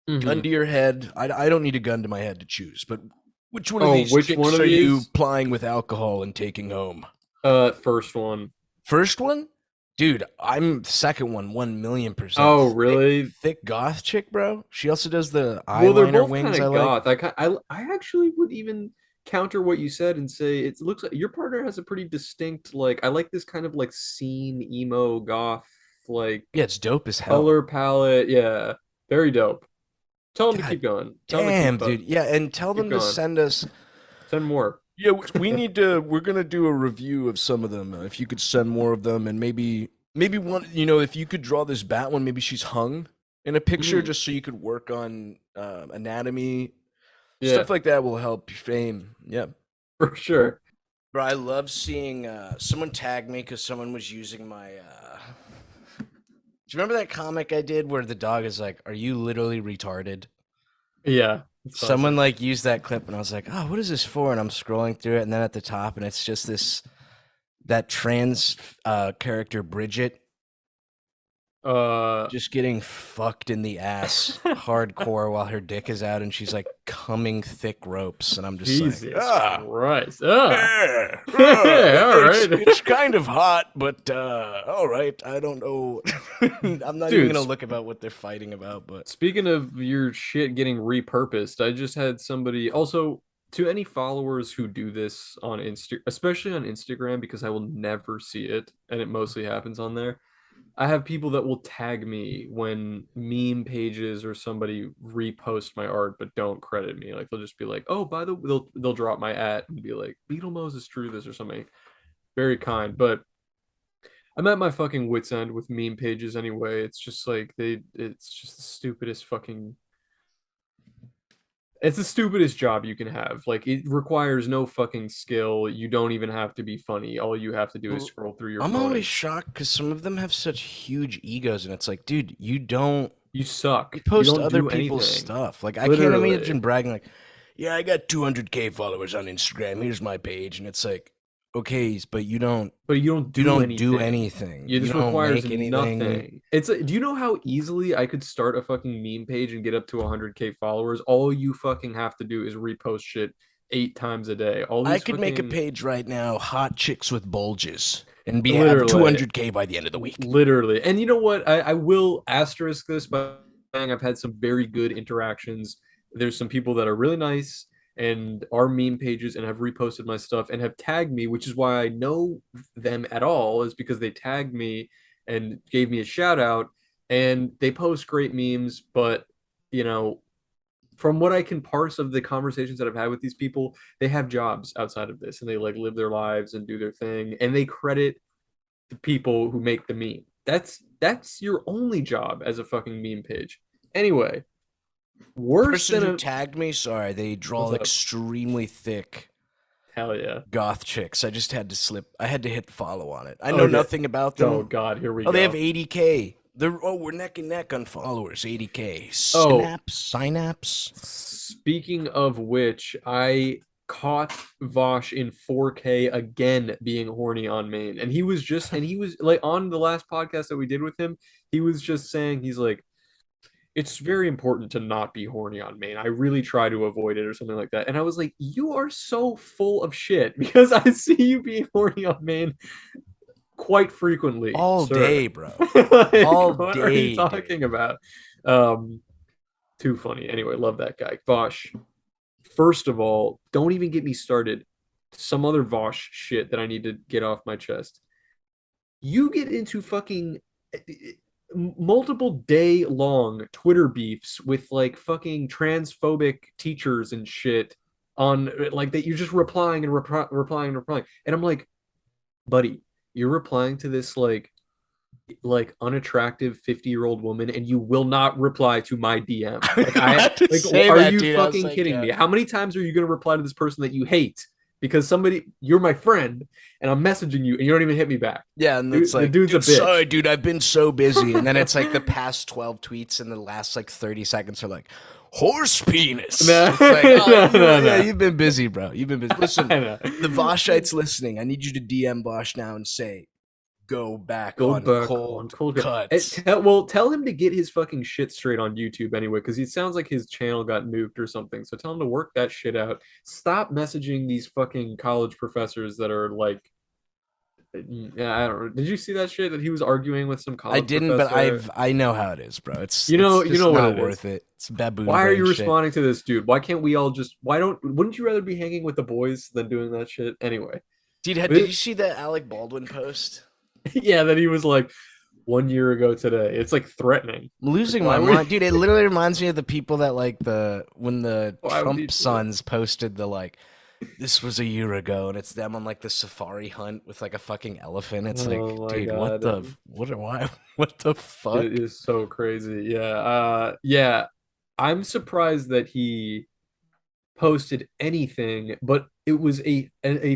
gun to your head. I don't need a gun to my head to choose, but which one of Oh, these which one chicks of are you these? plying with alcohol and taking home? First one. First one? Dude, I'm second one, 1,000,000%. Oh, Thick, really? thick goth chick, bro. She also does the Well, they're eyeliner both kind wings I of like. goth. I actually would even counter what you said and say it looks like your partner has a pretty distinct like I like this kind of like scene emo goth like Yeah, it's dope as hell. color palette. Yeah, very dope. Tell them to God keep going. Tell them to damn, dude. Yeah, and tell keep them to going. send us. Send more. Yeah, we need to. We're gonna do a review of some of them. If you could send more of them, and maybe one. You know, if you could draw this bat one, maybe she's hung in a picture, Mhm. just so you could work on anatomy Yeah, stuff like that. Will help your fame. Yeah, for sure. bro. I love seeing someone tag me because someone was using my. Do you remember that comic I did where the dog is like, "Are you literally retarded?" Yeah, it's Someone classic. like used that clip, and I was like, "Oh, what is this for?" And I'm scrolling through it, and then at the top, and it's just this that trans character Bridget Uh, just getting fucked in the ass hardcore while her dick is out, and she's like coming thick ropes, and I'm just like, Jesus ah. Christ. Yeah, All it's right. it's kind of hot, but all right. I don't know. I'm not even Dude, gonna look about what they're fighting about, but speaking of your shit getting repurposed, I just had somebody also to any followers who do this on Insta, especially on Instagram, because I will never see it and it mostly happens on there. I have people that will tag me when meme pages or somebody repost my art but don't credit me. Like they'll just be like, "Oh, by the they'll drop my at and be like, Beetle Moses drew this or something." Very kind, but I'm at my fucking wits end with meme pages anyway. It's just like it's just the stupidest fucking it's the stupidest job you can have. Like it requires no fucking skill. You don't even have to be funny. All you have to do is well, scroll through your I'm phone always and shocked because some of them have such huge egos, and it's like, dude, you don't. you You suck. You post don't other do people's anything. stuff. Like I can't Literally. imagine bragging like, "Yeah, I got 200K followers on Instagram. Here's my page." And it's like, "Okay, but But you don't you do don't do anything. anything. It You just don't requires make anything." nothing. Do you know how easily I could start a fucking meme page and get up to 100K followers? All you fucking have to do is repost shit 8 times a day. All I these could make a fucking page right now, hot chicks with bulges, and be have literally 200K by the end of the week. literally. And you know what? I will asterisk this by saying I've had some very good interactions. There's some people that are really nice and are meme pages and have reposted my stuff and have tagged me, which is why I know them at all, is because they tagged me and gave me a shout out. And they post great memes, but you know, from what I can parse of the conversations that I've had with these people, they have jobs outside of this and they like live their lives and do their thing and they credit the people who make the meme. That's your only job as a fucking meme page. Anyway, worse Person than who a tagged me, sorry, they what's draw up? extremely thick Hell yeah. goth chicks. I just had to slip. I had to hit follow on it. I know Okay. nothing about Oh them. God, here we Oh, they have go. 80K. We're neck and neck on followers. 80K. Oh, Synapse. speaking of which, I caught Vosh in 4K again being horny on main. And he was like on the last podcast that we did with him, he was just saying he's like it's very important to not be horny on main. I really try to avoid it or something like that. And I was like, you are so full of shit because I see you being horny on main quite frequently, All sir. day, bro. Like, All what are you day, dude. talking about? Um, Too funny. Anyway, love that guy. Vosh, first of all, don't even get me started. Some other Vosh shit that I need to get off my chest. You get into fucking multiple day long Twitter beefs with like fucking transphobic teachers and shit on like that you're just replying and replying and replying. And I'm like, buddy, you're replying to this like unattractive 50-year-old woman and you will not reply to my DM. I Like was about to say are that, you dude. I was fucking like, kidding yeah. me? How many times are you going to reply to this person that you hate because somebody you're my friend and I'm messaging you and you don't even hit me back? Yeah, and it's Dude, the like, dude's a dude, bitch. sorry, dude, I've been so busy. And then it's like the past 12 tweets and the last like 30 seconds are like, horse penis. No, It's like, oh, no, no, yeah, no. you've been busy, bro. You've been busy. Listen, I know. the Voshites listening, I need you to DM Vosh now and say, Go back Go on back on cold cold. cuts. Well, tell him to get his fucking shit straight on YouTube anyway, because he sounds like his channel got nuked or something. So tell him to work that shit out. Stop messaging these fucking college professors that are like, yeah, I don't know. Did you see that shit that he was arguing with some I college didn't, but professor? I know how it is, bro. It's You just know what not it is. worth it. It's baboon Why are brain you shit. responding to this dude? Why can't we all just? Why don't? Wouldn't you rather be hanging with the boys than doing that shit anyway? Dude, did But you see that Alec Baldwin post? yeah, that he was like 1 year ago today. It's like threatening. I'm Like, losing my why would mind, dude. It literally reminds me of the people that like when the why would he Trump do sons posted the like, this was a year ago, and it's them on like the safari hunt with like a fucking elephant. that? It's like, Oh my dude, god. why, what the It fuck? is so crazy. Yeah. Yeah. I'm surprised that he posted anything, but it was a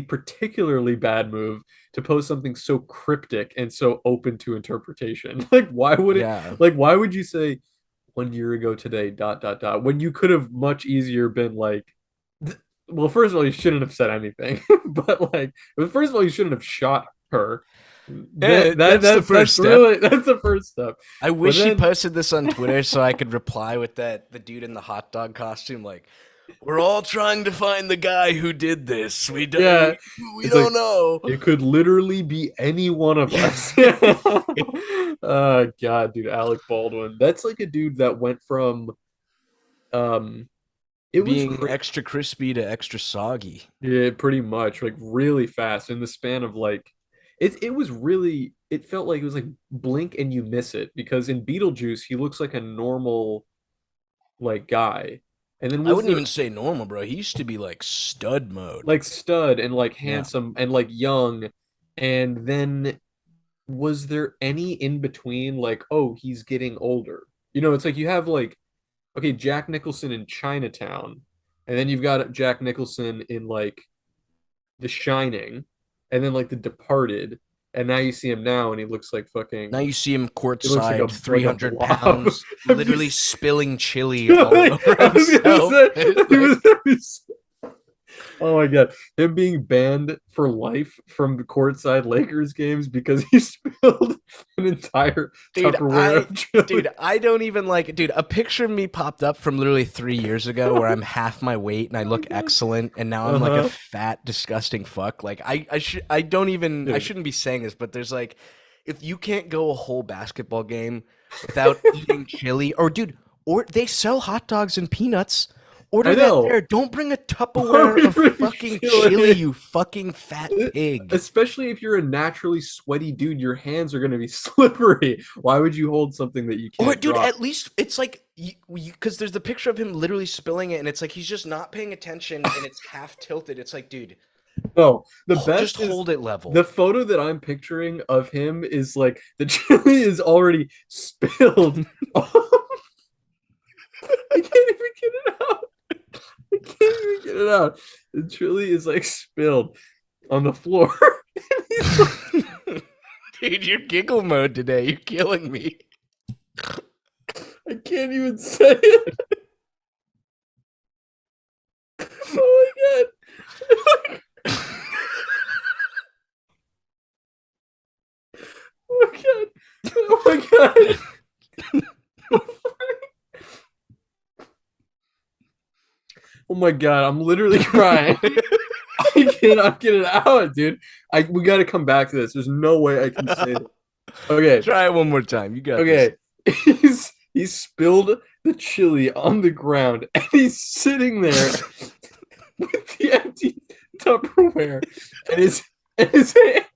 particularly bad move to post something so cryptic and so open to interpretation. Like why would it Yeah, like why would you say 1 year ago today dot dot dot when you could have much easier been like well, first of all, you shouldn't have said anything. But like first of all, you shouldn't have shot her. that's the first That's step. really that's the first step. I But wish he then posted this on Twitter so I could reply with the dude in the hot dog costume, like, we're all trying to find the guy who did this. yeah, We it's like don't know. it could literally be any one of us. God, dude, Alec Baldwin. That's like a dude that went from um it was Being cra extra crispy to extra soggy. yeah, pretty much like really fast in the span of like it was really it felt like it was like blink and you miss it because in Beetlejuice he looks like a normal like guy. And then I was wouldn't there even say normal, bro. He used to be like stud mode. like stud and like Yeah. handsome and like young and then was there any in between like oh he's getting older, it's like you have like okay Jack Nicholson in Chinatown and then you've got Jack Nicholson in like The Shining and then like The Departed and now you see him now and he looks like Now fucking you see him he looks courtside, like a 300 blob. pounds, Have you literally spilling chili all like, over I was gonna himself. say It's he like, was oh my God. Him being banned for life from the courtside Lakers games because he spilled an entire dude, Tupperware of chili. I don't even like it. Dude, a picture of me popped up from literally 3 years ago where I'm half my weight and I Oh my look God. excellent, and now I'm like a Uh-huh. fat, disgusting fuck. Like I don't even, I Dude. shouldn't be saying this, but there's like, if you can't go a whole basketball game without eating chili, or dude, or they sell hot dogs and peanuts. I Order that know. there. Don't bring a Why Tupperware would you of bring fucking chili, chili? you fucking fat pig. Especially if you're a naturally sweaty dude, your hands are gonna be slippery. Why would you hold something that you Or, can't dude, drop? at least it's like because there's the picture of him literally spilling it, and it's like he's just not paying attention, and it's half tilted. It's like, dude, No, the just best is hold it the level. photo that I'm picturing of him is like the chili is already spilled. I can't even get it out. I can't even get it out. The chili is like spilled on the floor. And he's like, Dude, you're giggle mode today. You're killing me. I can't even say it. Oh my God. Oh my God. Oh my God. Oh my God. I'm literally crying. I cannot get it out, dude. We got to come back to this. There's no way I can say it. Okay. Try it one more time. You got this. Okay. He's spilled the chili on the ground and he's sitting there with the empty Tupperware and his hand.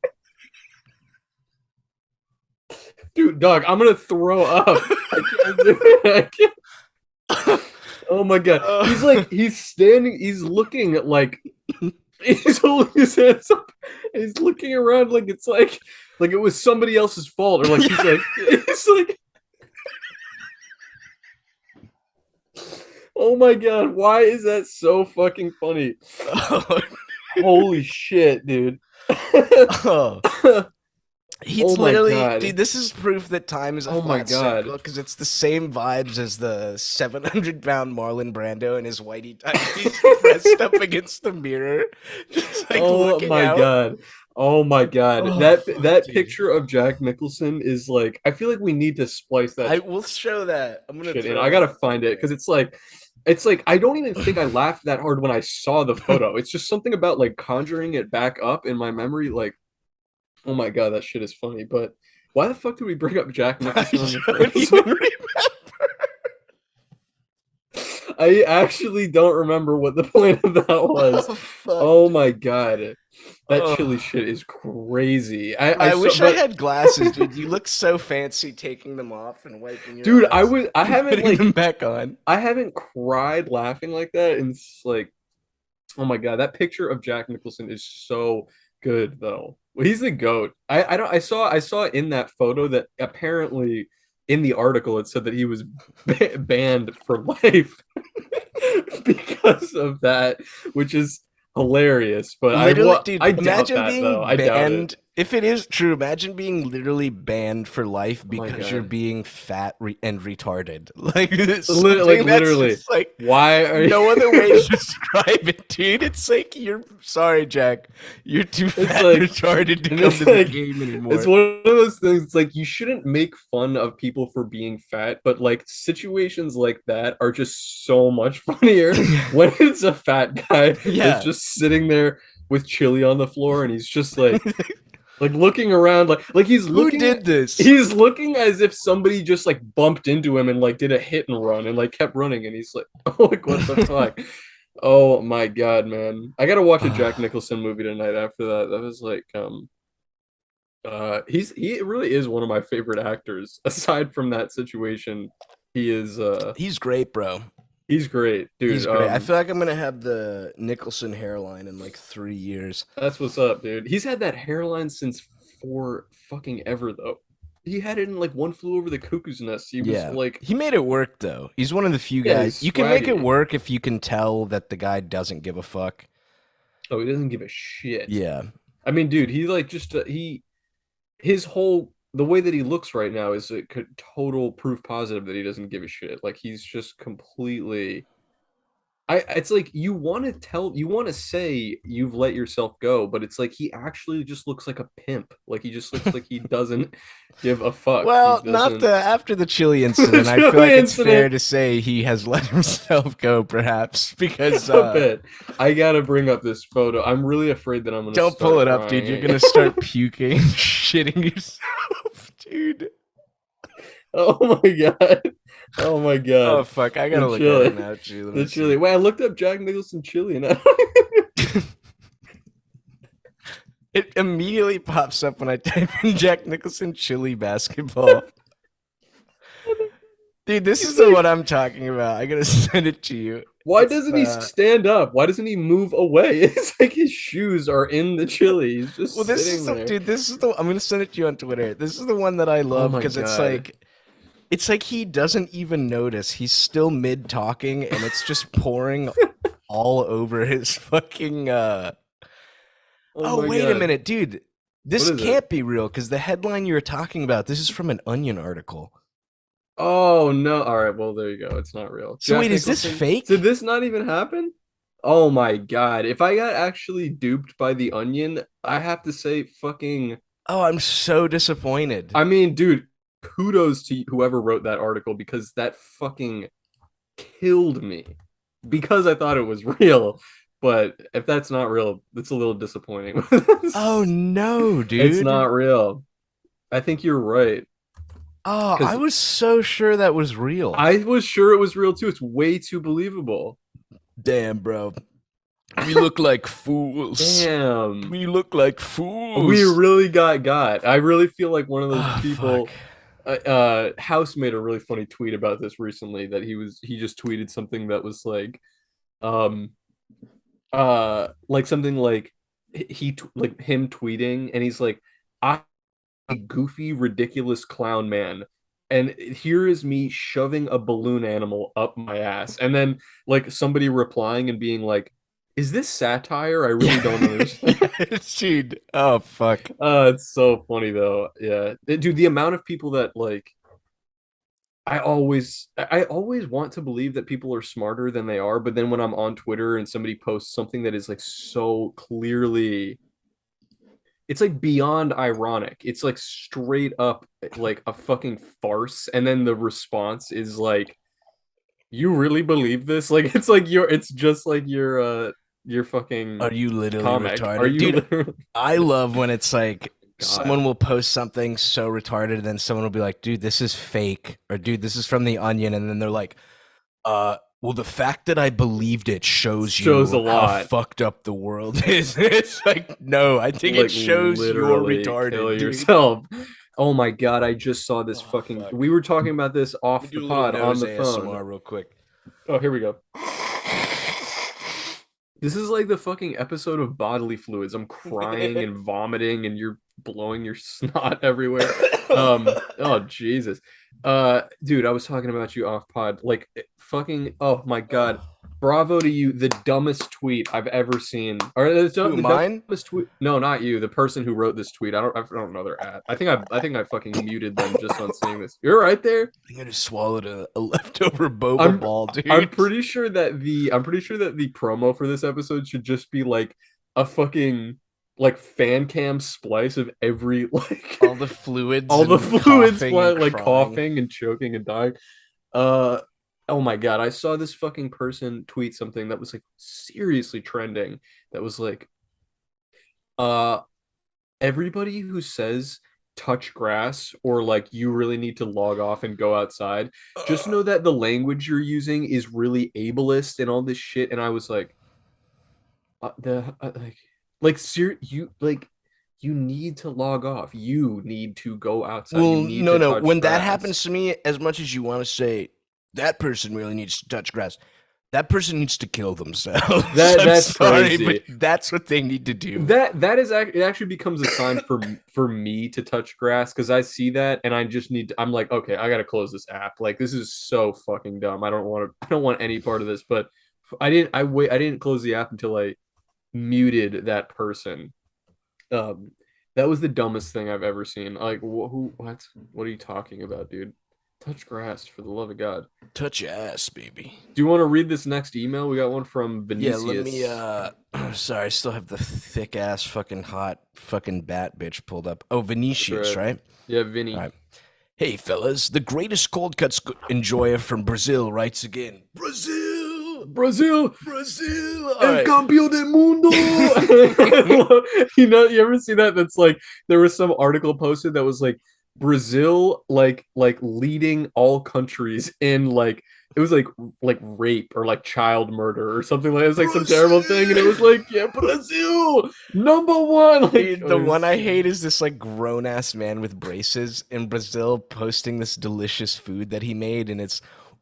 Dude, dog, I'm gonna throw up. I can't do it. I can't. Oh my God. He's like he's standing, he's looking at like he's holding his hands up and he's looking around like it's like it was somebody else's fault or like he's like oh my God, why is that so fucking funny? Oh, Holy shit, dude. oh. Oh He's my literally, dude, god. this is proof that time is a Oh my flat circle god. because it's the same vibes as the 700-pound Marlon Brando and his whitey tighties pressed up against the mirror, just like Oh looking my out. god. Oh my god. Oh, fuck, That dude. picture of Jack Nicholson is like, I feel like we need to splice that I will show that. I'm gonna shit in. throw I that gotta up right find it because it's like I don't even think I laughed that hard when I saw the there. photo. It's just something about like conjuring it back up in my memory. Like, oh my god, that shit is funny. But why the fuck did we bring up Jack I Nicholson on the don't first even one? remember. I actually don't remember what the point of that was. Oh, fuck, Oh dude. my god. That chili Oh. shit is crazy. I I saw, wish I but had glasses, dude. You look so fancy taking them off and wiping your dude, eyes I and haven't putting like them back on. I haven't cried laughing like that, and it's like, oh my god, that picture of Jack Nicholson is so good though. Well, he's the goat. I don't I saw in that photo that apparently in the article it said that he was banned for life because of that, which is hilarious. But Literally, I dude, doubt imagine that though. being I doubt it. banned. If it is true, imagine being literally banned for life Oh my because you're god. being fat and retarded. Like, it's something that's Literally, just like why are no other way you? to describe it, dude. It's like you're sorry, Jack. You're too It's fat and like, retarded to and come it's to the like, game it's anymore. one of those things. It's like you shouldn't make fun of people for being fat, but like situations like that are just so much funnier when it's a fat guy that's Yeah. just sitting there with chili on the floor and he's just like looking around like Who did this? he's looking as if somebody just like bumped into him and like did a hit and run and like kept running and he's like, oh, like what the fuck. Oh my god, man. I gotta watch a Jack Nicholson movie tonight after that. That was like he really is one of my favorite actors. Aside from that situation, he is He's great, bro. he's great, dude. He's great. I feel like I'm gonna have the Nicholson hairline in like 3 years. That's what's up, dude. He's had that hairline since for fucking ever though. He had it in like One Flew Over the Cuckoo's Nest. He was Yeah. like, He made it work though. He's one of the few yeah, guys. he's You can make it swaggy. work if you can tell that the guy doesn't give a fuck. Oh, he doesn't give a shit. Yeah. I mean, dude, he like just his whole the way that he looks right now is a total proof positive that he doesn't give a shit. Like he's just completely it's like you want to say you've let yourself go, but it's like he actually just looks like a pimp. Like he just looks like he doesn't give a fuck. He Well, not doesn't the after the chili the incident. I feel chili like it's fair incident to say he has let himself go, perhaps, because a bit. I gotta bring up this photo. I'm really afraid that I'm gonna don't pull start it up, dude. You're crying. gonna start puking, shitting yourself, dude. Oh my god. Oh my Oh god. fuck, I The gotta look at it chili. now, too. Let The me chili. see. Wait, I looked up Jack Nicholson chili and I It immediately pops up when I type in Jack Nicholson chili basketball. Dude, this is he's the like, one I'm talking about. I gotta send it to you. why It's doesn't he stand up? Why doesn't he move away? It's like his shoes are in the chili. He's well, just this sitting is the there. dude. This is the. I'm gonna send it to you on Twitter. This is the one that I Oh love my because god. it's like he doesn't even notice. He's still mid talking, and it's just pouring all over his fucking. Oh Oh, my wait a god. minute, dude. What This is it? can't be real because the headline you were talking about. This is from an Onion article. Oh no. All right, well there you go. It's not real. So Jack wait, is this Nicholson? Did fake? this not even happen? Oh my god. If I got actually duped by the Onion, I have to say fucking Oh, I'm so disappointed. I mean, dude, kudos to whoever wrote that article because that fucking killed me because I thought it was real. But if that's not real, it's a little disappointing. Oh no, It's dude. not real. I think you're right. Oh, I Because was so sure that was real. I was sure it was real too. It's way too believable. Damn, bro. We look like fools. Damn. We look like We fools. really got. I really feel like one of those Oh, fuck. people. House made a really funny tweet about this recently that he just tweeted something that was um like something like like him tweeting and he's like I a goofy ridiculous clown man and here is me shoving a balloon animal up my ass and then like somebody replying and being like Is this satire? I really don't understand. Yeah, dude. Oh fuck. It's so funny though. Yeah. Dude, the amount of people that like I always want to believe that people are smarter than they are, but then when I'm on Twitter and somebody posts something that is like so clearly, it's like beyond ironic. It's like straight up like a fucking farce, and then the response is like, "You really believe this?" Like it's just like your fucking Are you literally comic. Are retarded? you Dude, literally I love when it's like God? someone will post something so retarded and then someone will be like, dude, this is fake. Or dude, this is from the Onion. And then they're like, well, the fact that I believed it shows Shows a you how lot. fucked up the world is. It's like, no, I think it Like shows you're literally kill retarded, dude. yourself. Oh my God, I just saw this Oh, fucking. fuck. We were talking about this Let me off the do a little pod on nose the phone. ASMR real quick. Oh, here we go. This is like the fucking episode of bodily fluids. I'm crying and vomiting and you're blowing your snot everywhere. Oh Jesus. Dude, I was talking about you off pod. Like fucking oh my God. Bravo to you, the dumbest tweet I've ever seen. Or Who, the mine? dumbest tweet. No, not you. The person who wrote this tweet. I don't know their at. I think I fucking muted them just on seeing this. You're right there. I think I just swallowed a leftover boba I'm ball, I'm dude. pretty sure that the promo for this episode should just be like a fucking like fan cam splice of every like All the fluids all the and fluids coughing and like crying. coughing and choking and dying. Uh oh my God, I saw this fucking person tweet something that was like seriously trending that was like uh everybody who says touch grass or like you really need to log off and go outside, just know that the language you're using is really ableist and all this shit. And I was like, the you like you need to log off. You need to go outside. You Well, need no, to no. touch When that grass. happens to me, as much as you want to say that person really needs to touch grass, that person needs to kill themselves. I'm That's sorry, but crazy. that's what they need to do. That is it actually becomes a sign for me to touch grass because I see that and I just need to, I'm like, okay, I gotta close this app. Like this is so fucking dumb. I don't want any part of this. But I didn't close the app until I muted that person. Um, that was the dumbest thing I've ever seen. Like what are you talking about, dude? Touch grass for the love of God. Touch your ass, baby. Do you want to read this next email? We got one from Yeah, let me Vinicius. sorry, I still have the thick ass fucking hot fucking bat bitch pulled up. Oh, That's Vinicius, right. right? Yeah, All Vinny. right. Hey fellas, the greatest cold cuts enjoyer from Brazil writes again. Brazil! Brazil, Brazil! All El right. campeón del mundo. You ever see that? That's like there was some article posted that was like Brazil, like leading all countries in like it was like rape or like child murder or something like it was like some terrible thing, and it was Brazil! like yeah, Brazil number one. Like Dude, oh, the it was one I so hate is this like grown ass man with braces in Brazil posting this delicious food that he made, and it's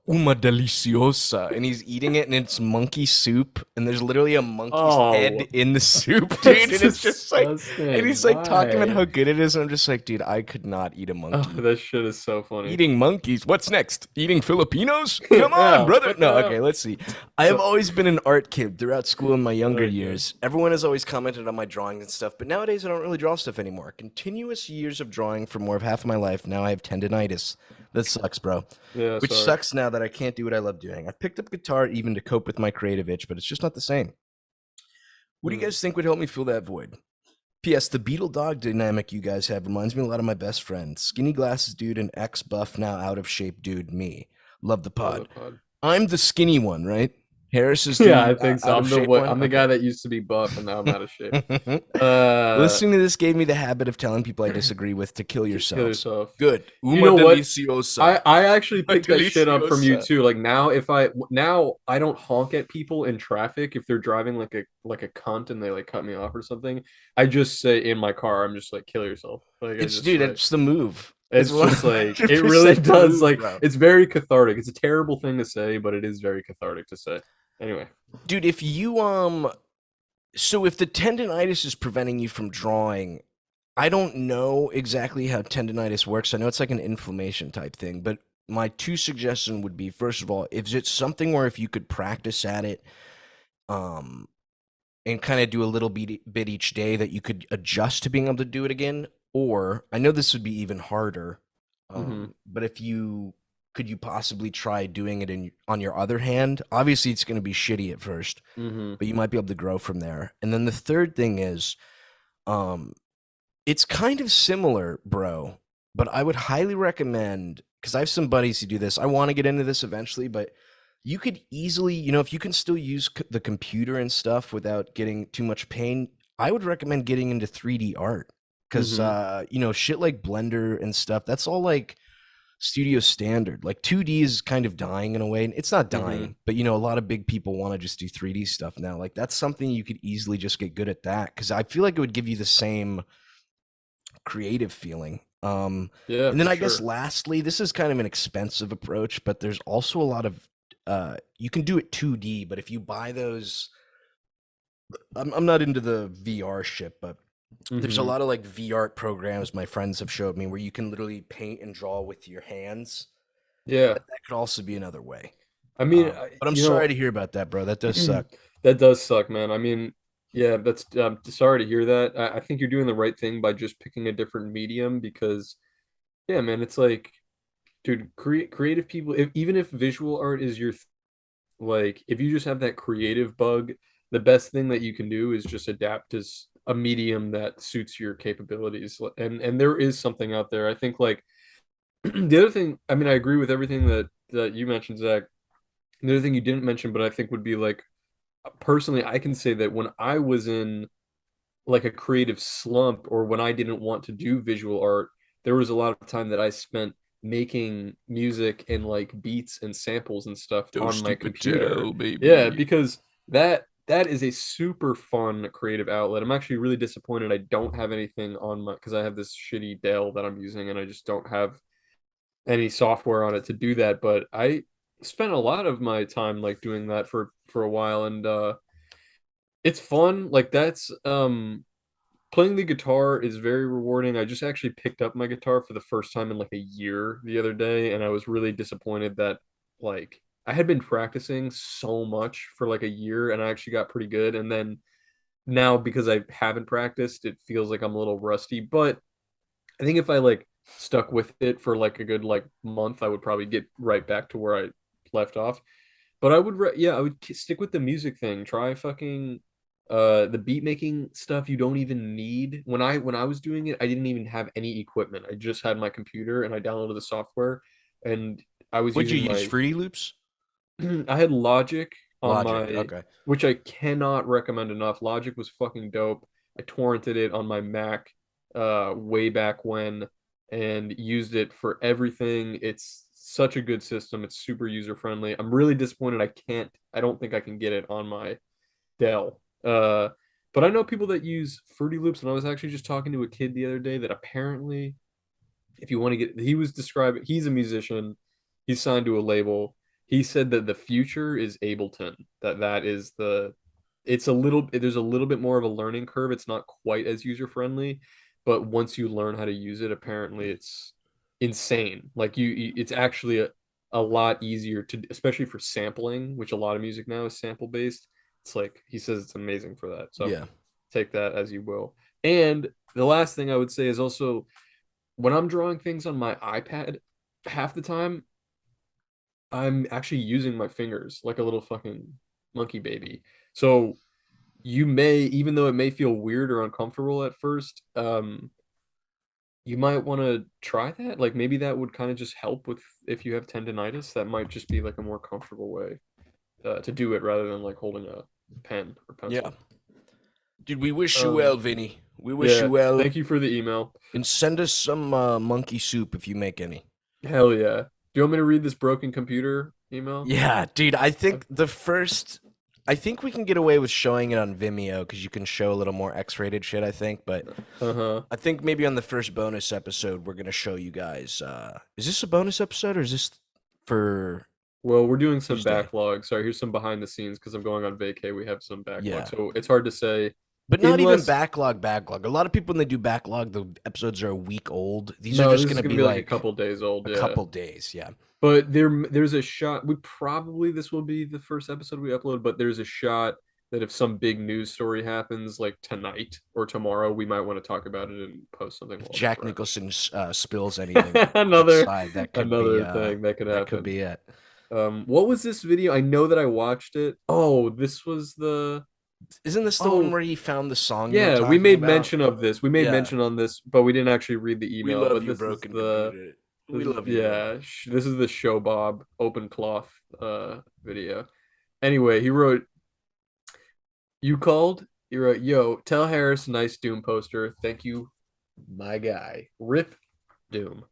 uma deliciosa, and he's eating it, and it's monkey soup, and there's literally a monkey's head oh, in the soup, dude, that's and it's just like, and disgusting. he's like talking about Why? how good it is, and I'm just like, dude, I could not eat a Oh, monkey. that shit is so funny. Eating monkeys. What's next? Eating Filipinos? Come on, Yeah, brother. fuck No, yeah. okay, let's see. I have always been an art kid throughout school in my younger Okay. years. Everyone has always commented on my drawings and stuff, but nowadays I don't really draw stuff anymore. Continuous years of drawing for more of half of my life. Now I have tendonitis. That sucks, bro. Yeah, Which sorry. sucks now that I can't do what I love doing. I've picked up guitar even to cope with my creative itch, but it's just not the same. What do you Hmm. guys think would help me fill that void? P.S. The beetle dog dynamic you guys have reminds me a lot of my best friends. Skinny glasses dude and ex buff now out of shape dude me. Love the Love the pod. pod. I'm the skinny one, right? Harris is Yeah, I the think so. out of shape one. I'm the Okay. guy that used to be buff and now I'm out of shape. Uh, Listening to this gave me the habit of telling people I disagree with to kill kill yourselves. yourself. Good. You Uma know what? deliciosa. I actually Uma picked that shit up from you deliciosa. too. Like now, if I now I don't honk at people in traffic if they're driving like a cunt and they like cut me off or something. I just say in my car, I'm just like kill yourself. Like I It's just dude, like it's the move. It's it's just like it really 100% the does move, like bro. it's very cathartic. It's a terrible thing to say, but it is very cathartic to say. Anyway, Dude, if you so if the tendonitis is preventing you from drawing, I don't know exactly how tendonitis works. I know it's like an inflammation type thing, but my two suggestions would be, first of all, if it's something where if you could practice at it, um, and kind of do a little bit each day that you could adjust to being able to do it again. Or I know this would be even harder, Mm-hmm. but if you could you possibly try doing it on your other hand? Obviously, it's going to be shitty at first, Mm-hmm. but you might be able to grow from there. And then the third thing is, um, it's kind of similar, bro, but I would highly recommend because I have some buddies who do this. I want to get into this eventually, but you could easily, if you can still use the computer and stuff without getting too much pain, I would recommend getting into 3D art because, Mm-hmm. shit like Blender and stuff, that's all like studio standard. Like 2D is kind of dying in a way. It's not Mm-hmm. dying, but a lot of big people want to just do 3D stuff now. Like that's something you could easily just get good at that because I feel like it would give you the same creative feeling. Yeah, And then for I guess sure. lastly, this is kind of an expensive approach, but there's also a lot of you can do it 2D, but if you buy those, I'm not into the VR shit, but there's a Mm-hmm. lot of like VR programs my friends have showed me where you can literally paint and draw with your hands. Yeah. That could also be another way. I mean, But I'm sorry to hear about that, bro. That does suck. that does suck, man. I mean, yeah, that's sorry to hear that. I think you're doing the right thing by just picking a different medium because, yeah, man, it's like, dude, creative people, even if visual art is your like, if you just have that creative bug, the best thing that you can do is just adapt as a medium that suits your capabilities. And there is something out there. I think like the other thing, I mean, I agree with everything that you mentioned, Zach. The other thing you didn't mention, but I think would be like personally, I can say that when I was in like a creative slump or when I didn't want to do visual art, there was a lot of time that I spent making music and like beats and samples and stuff on my Toasty computer. potato, Yeah, baby. because that is a super fun creative outlet. I'm actually really disappointed I don't have anything on my because I have this shitty Dell that I'm using and I just don't have any software on it to do that. But I spent a lot of my time like doing that for a while and it's fun. Like that's playing the guitar is very rewarding. I just actually picked up my guitar for the first time in like a year the other day, and I was really disappointed that like I had been practicing so much for like a year and I actually got pretty good. And then now because I haven't practiced, it feels like I'm a little rusty. But I think if I like stuck with it for like a good like month, I would probably get right back to where I left off. But yeah, I would stick with the music thing. Try fucking the beat making stuff you don't even need. When I was doing it, I didn't even have any equipment. I just had my computer and I downloaded the software and I was What'd you using use? my Fruity Loops? I had Logic on Logic. my Okay. which I cannot recommend enough. Logic was fucking dope. I torrented it on my Mac way back when and used it for everything. It's such a good system. It's super user friendly. I'm really disappointed I don't think I can get it on my Dell. But I know people that use Fruity Loops, and I was actually just talking to a kid the other day that apparently, if you want to get, he was describing, he's a musician, he's signed to a label. He said that the future is Ableton. That is there's a little bit more of a learning curve. It's not quite as user friendly, but once you learn how to use it, apparently it's insane. Like it's actually a lot easier to, especially for sampling, which a lot of music now is sample based. It's like he says it's amazing for that. So Yeah. take that as you will. And the last thing I would say is also when I'm drawing things on my iPad, half the time I'm actually using my fingers like a little fucking monkey baby. So you may, even though it may feel weird or uncomfortable at first, you might want to try that. Like maybe that would kind of just help with if you have tendonitis. That might just be like a more comfortable way to do it rather than like holding a pen or Yeah. pencil. Dude, we wish you Um, well, Vinny. We wish yeah. you well. Thank you for the email. And send us some monkey soup if you make any. Hell yeah. Do you want me to read this broken computer email? Yeah, dude, I think we can get away with showing it on Vimeo because you can show a little more X-rated shit, I think. But Uh-huh. I think maybe on the first bonus episode, we're going to show you guys. Is this a bonus episode or is this for Well, we're doing some Tuesday? backlog. Sorry, here's some behind the scenes because I'm going on vacay. We have some backlog. Yeah. So it's hard to say But not even unless backlog. A lot of people, when they do backlog, the episodes are a week old. These are no, just this going is to gonna be be like a like couple days old, a yeah. couple days. Yeah. But there's a shot. We probably this will be the first episode we upload, but there's a shot that if some big news story happens like tonight or tomorrow, we might want to talk about it and post something If while it's Jack fresh. Nicholson spills anything another outside, another thing that could that could happen. be it. What was this video? I know that I watched it. Oh, this was the Isn't this the one oh where he found the song you were yeah, we talking made about? mention of this. We made Yeah. mention on this, but we didn't actually read the We email. love But you, broken computer. this We is love you, man. yeah, this is the show Bob open cloth video. Anyway, he wrote, "You called? He wrote, yo, tell Harris nice Doom poster. Thank you, my guy. Rip Doom.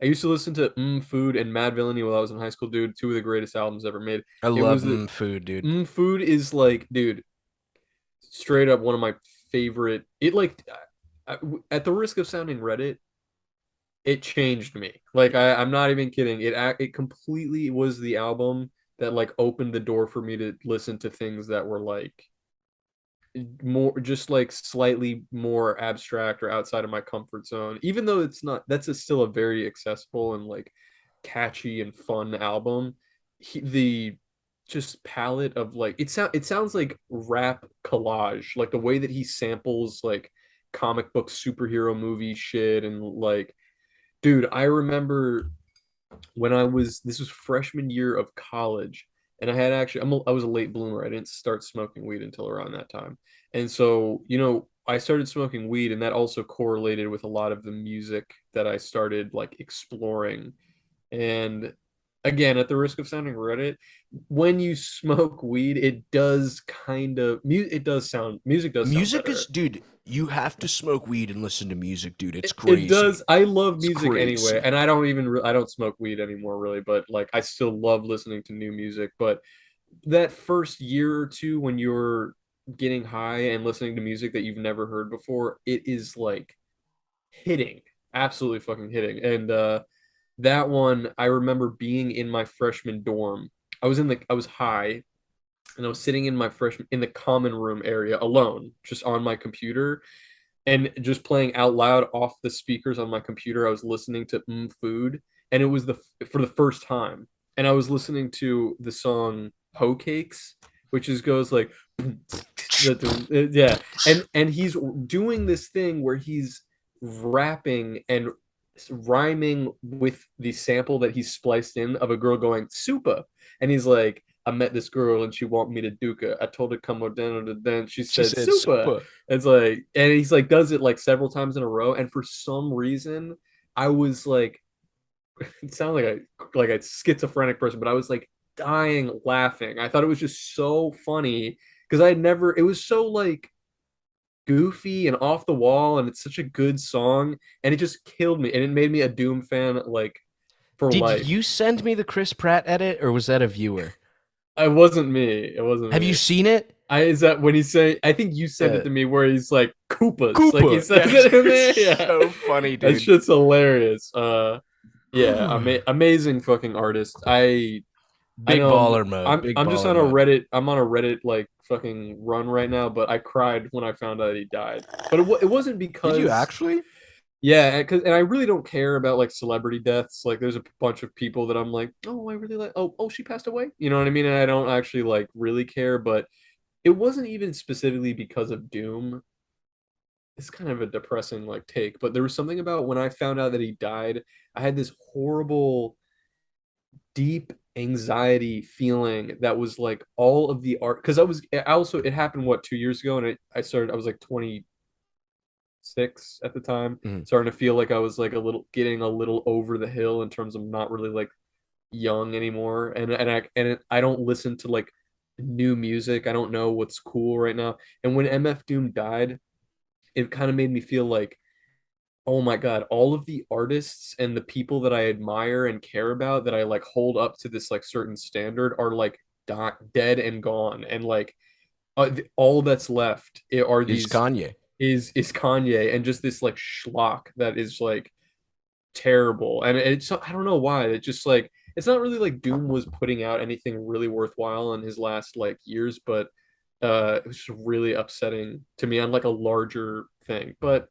I used to listen to Food and Mad Villainy while I was in high school, dude. Two of the greatest albums ever made. I It love was the food, dude. Food is like, dude, straight up one of my favorite. It like, at the risk of sounding Reddit, it changed me. Like I'm not even kidding. It completely was the album that like opened the door for me to listen to things that were like more just like slightly more abstract or outside of my comfort zone, even though it's not, still a very accessible and like catchy and fun album. The just palette of like it sounds like rap collage, like the way that he samples like comic book superhero movie shit. And like, dude, I remember when this was freshman year of college, and I had actually, I was a late bloomer. I didn't start smoking weed until around that time. And so, I started smoking weed, and that also correlated with a lot of the music that I started like exploring. And again, at the risk of sounding Reddit, when you smoke weed, it does sound music does sound Music is, better. dude, you have to smoke weed and listen to music, dude. It's It does. crazy. I love It's music anyway, crazy. and I don't smoke weed anymore really, but like I still love listening to new music. But that first year or two when you're getting high and listening to music that you've never heard before, it is like hitting, absolutely fucking hitting. And that one, I remember being in my freshman dorm. I was high, and I was sitting in my freshman in the common room area alone, just on my computer, and just playing out loud off the speakers on my computer. I was listening to Food, and it was the for the first time, and I was listening to the song Hoe Cakes, which is goes like yeah, and he's doing this thing where he's rapping and rhyming with the sample that he's spliced in of a girl going super, and he's like, I met this girl and she want me to duke her. I told her come on down, and then she She said said super. super. It's like, and he's like does it like several times in a row, and for some reason I was like, it sounded like a schizophrenic person, but I was like dying laughing. I thought it was just so funny because I had never. It was so like goofy and off the wall, and it's such a good song, and it just killed me, and it made me a Doom fan like for Did life. you send me the Chris Pratt edit, or was that a viewer? It wasn't me. It wasn't Have you me. seen it? I is that when he say, I think you sent it Yeah. to me where he's like Koopas, like he Koopa. says Yeah, it in it's there. Yeah, so funny, that dude. shit's hilarious. Yeah, amazing fucking artist. I Big know baller mode. Big I'm just baller on a mode. Reddit. I'm on a Reddit like fucking run right now, but I cried when I found out that he died. But it wasn't Did you because actually? yeah, and I really don't care about like celebrity deaths. Like there's a bunch of people that I'm like, oh, I really like. Oh, she passed away. You know what I mean? And I don't actually like really care, but it wasn't even specifically because of Doom. It's kind of a depressing like take, but there was something about when I found out that he died, I had this horrible, deep anxiety feeling that was like all of the art, because I also, it happened what, 2 years ago, and I was like 26 at the time, Mhm. starting to feel like I was like getting a little over the hill in terms of not really like young anymore, and I don't listen to like new music. I don't know what's cool right now. And when MF Doom died, it kind of made me feel like, oh my God, all of the artists and the people that I admire and care about, that I like hold up to this like certain standard, are like dead and gone. And like all that's left are Is these Kanye. is Kanye, and just this like schlock that is like terrible. And it's, I don't know why. It just like, it's not really like Doom was putting out anything really worthwhile in his last like years, but it was just really upsetting to me on like a larger thing. But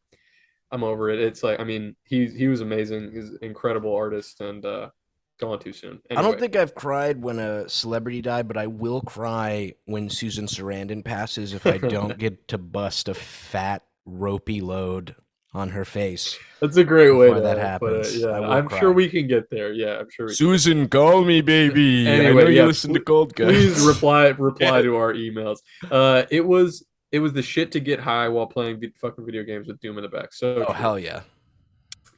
I'm over it. It's like, I mean, he was amazing. He's an incredible artist, and Gone too soon. I don't Anyway. think I've cried when a celebrity died, but I will cry when Susan Sarandon passes if I don't get to bust a fat, ropey load on her face That's a great way before that to put it. happens. I Yeah, will I'm sure cry. we can get there. Yeah, I'm sure we can get Susan, call me, there. baby. I know Anyway, you yeah, listen to Cold please Cuts. reply to our emails. It was the shit to get high while playing fucking video games with Doom in the back. So Oh, true. hell yeah.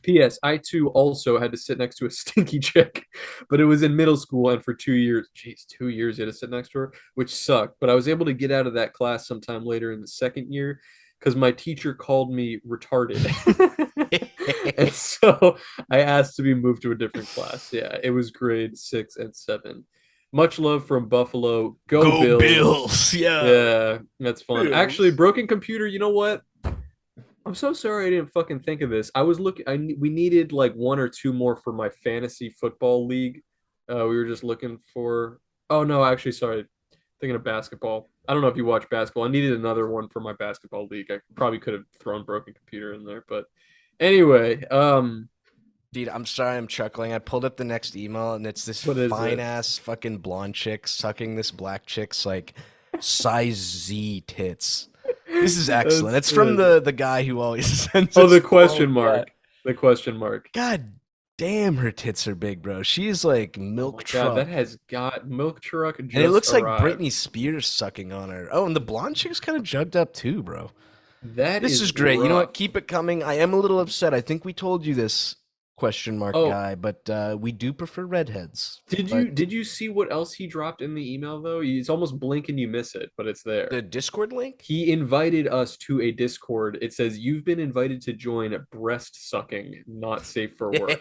P.S. I too also had to sit next to a stinky chick, but it was in middle school, and for 2 years, geez, 2 years you had to sit next to her, which sucked. But I was able to get out of that class sometime later in the second year because my teacher called me retarded. And so I asked to be moved to a different class. Yeah, it was grade 6 and 7. Much love from Buffalo. Go Go Bills. Bills. Yeah. Yeah, that's fun. Actually, Bills. broken computer, you know what? I'm so sorry I didn't fucking think of this. I was looking. We needed like one or two more for my fantasy football league. We were just looking for. Oh no, actually, sorry. Thinking of basketball. I don't know if you watch basketball. I needed another one for my basketball league. I probably could have thrown broken computer in there, but anyway. Dude, I'm sorry I'm chuckling. I pulled up the next email and it's this What is fine it? ass fucking blonde chick sucking this black chick's like size Z tits. This is excellent. That's It's from good. the guy who always sends Oh, us the full question yeah. mark. The question mark. God damn, her tits are big, bro. She's like Oh milk my God, that truck. has got milk truck And it just looks like arrived. Britney Spears sucking on her. Oh, and the blonde chick's kind of jugged up too, bro. That This is is great. You know what? rough. Keep it coming. I am a little upset. I think we told you this question mark Oh, guy, but we do prefer redheads. did you But did you see what else he dropped in the email though? It's almost blink and you miss it, but it's the there. Discord link? He invited us to a Discord. It says you've been invited to join breast sucking, not safe for work.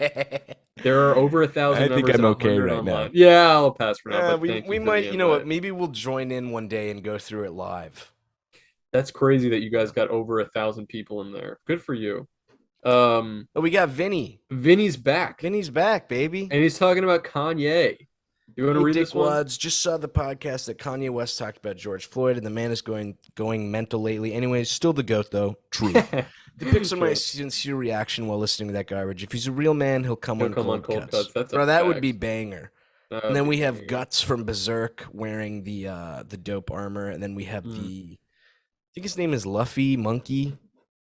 There are over 1,000 I think members I'm and a okay hundred right now. online. Yeah, I'll pass for now, but We thank you we for the might, you know what? invite. Maybe we'll join in one day and go through it live. That's crazy that you guys got over 1,000 people in there. Good for you. Um, Oh, we got Vinny. Vinny's back, Vinny's back, baby. and he's talking about Kanye. You want to Hey, read this one? dickwads! Just saw the podcast that Kanye West talked about George Floyd, and the man is going mental lately. Anyways, still the goat though. True. The pics are my True. sincere reaction while listening to that garbage. If he's a real man, he'll come He'll on come on cold cold cuts, cuts. That's a bro. That would be fact. banger. That And would then be we have banging. Guts from Berserk wearing the dope armor, and then we have Mm. I think his name is Luffy Monkey,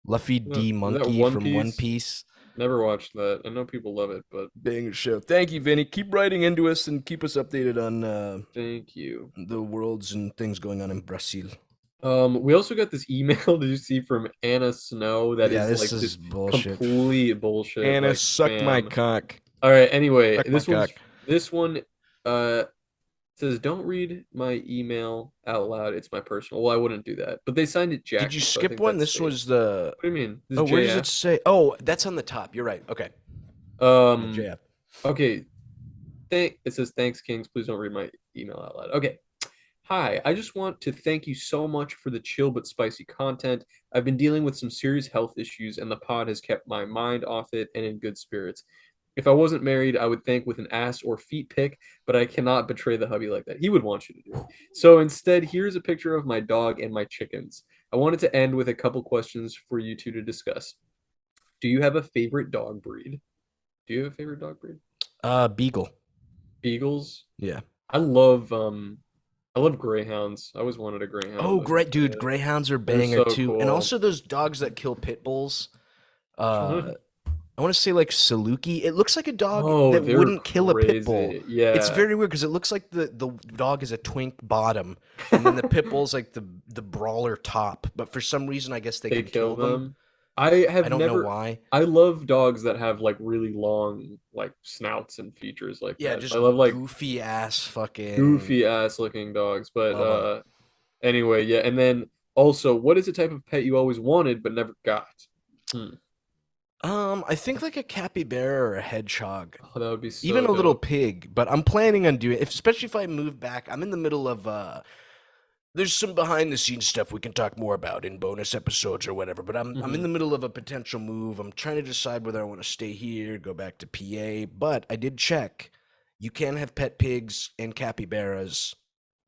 Luffy D Is that Monkey One from One Piece? Piece. Never watched that. I know people love it, but Banger show. Thank you, Vinny. Keep writing into us and keep us updated on thank you. the worlds and things going on in Brazil. We also got this email. Did you see from Anna Snow that Yeah, is this like is just bullshit. complete bullshit, Anna, like suck my spam. cock. All right. Anyway, Suck my cock. this one uh says don't read my email out loud. It's my personal. Well, I wouldn't do that, but they signed it Did you Jackie, so I skip think one? that's This safe. was the. What do you mean? This Oh, is where does it JF. say? Oh, that's on the top. You're right. Okay. Yeah, Um. JF. Okay. It says thanks, Kings. Please don't read my email out loud. Okay. Hi, I just want to thank you so much for the chill but spicy content. I've been dealing with some serious health issues, and the pod has kept my mind off it and in good spirits. If I wasn't married, I would thank with an ass or feet pic, but I cannot betray the hubby like that. He would want you to do it. So instead, here's a picture of my dog and my chickens. I wanted to end with a couple questions for you two to discuss. Do you have a favorite dog breed? Do you have a favorite dog breed? Beagle. Beagles? Yeah. I love greyhounds. I always wanted a greyhound Oh, as a great, dude. kid. Greyhounds are They're banger so too, and cool. also those dogs that kill pit bulls. Which Uh, one? I want to say like Saluki. It looks like a dog Oh, that they're wouldn't kill a pit bull. crazy. It's Yeah. very weird because it looks like the dog is a twink bottom, and then the pit bull's like the brawler top. But for some reason, I guess they They can kill kill them. them. I I have don't know never why. I love dogs that have like really long like snouts and features like Yeah, that. I just love like goofy ass fucking goofy ass looking dogs. But love them. anyway, yeah. And then also, what is the type of pet you always wanted but never got? Hmm. I think like a capybara or a hedgehog. Oh, that would be Even so a little dope. pig, but I'm planning on doing especially if I move back. I'm in the middle of there's some behind the scenes stuff we can talk more about in bonus episodes or whatever, but I'm in Hmm. the middle of a potential move. I'm trying to decide whether I want to stay here, go back to PA, but I did check. You can have pet pigs and capybaras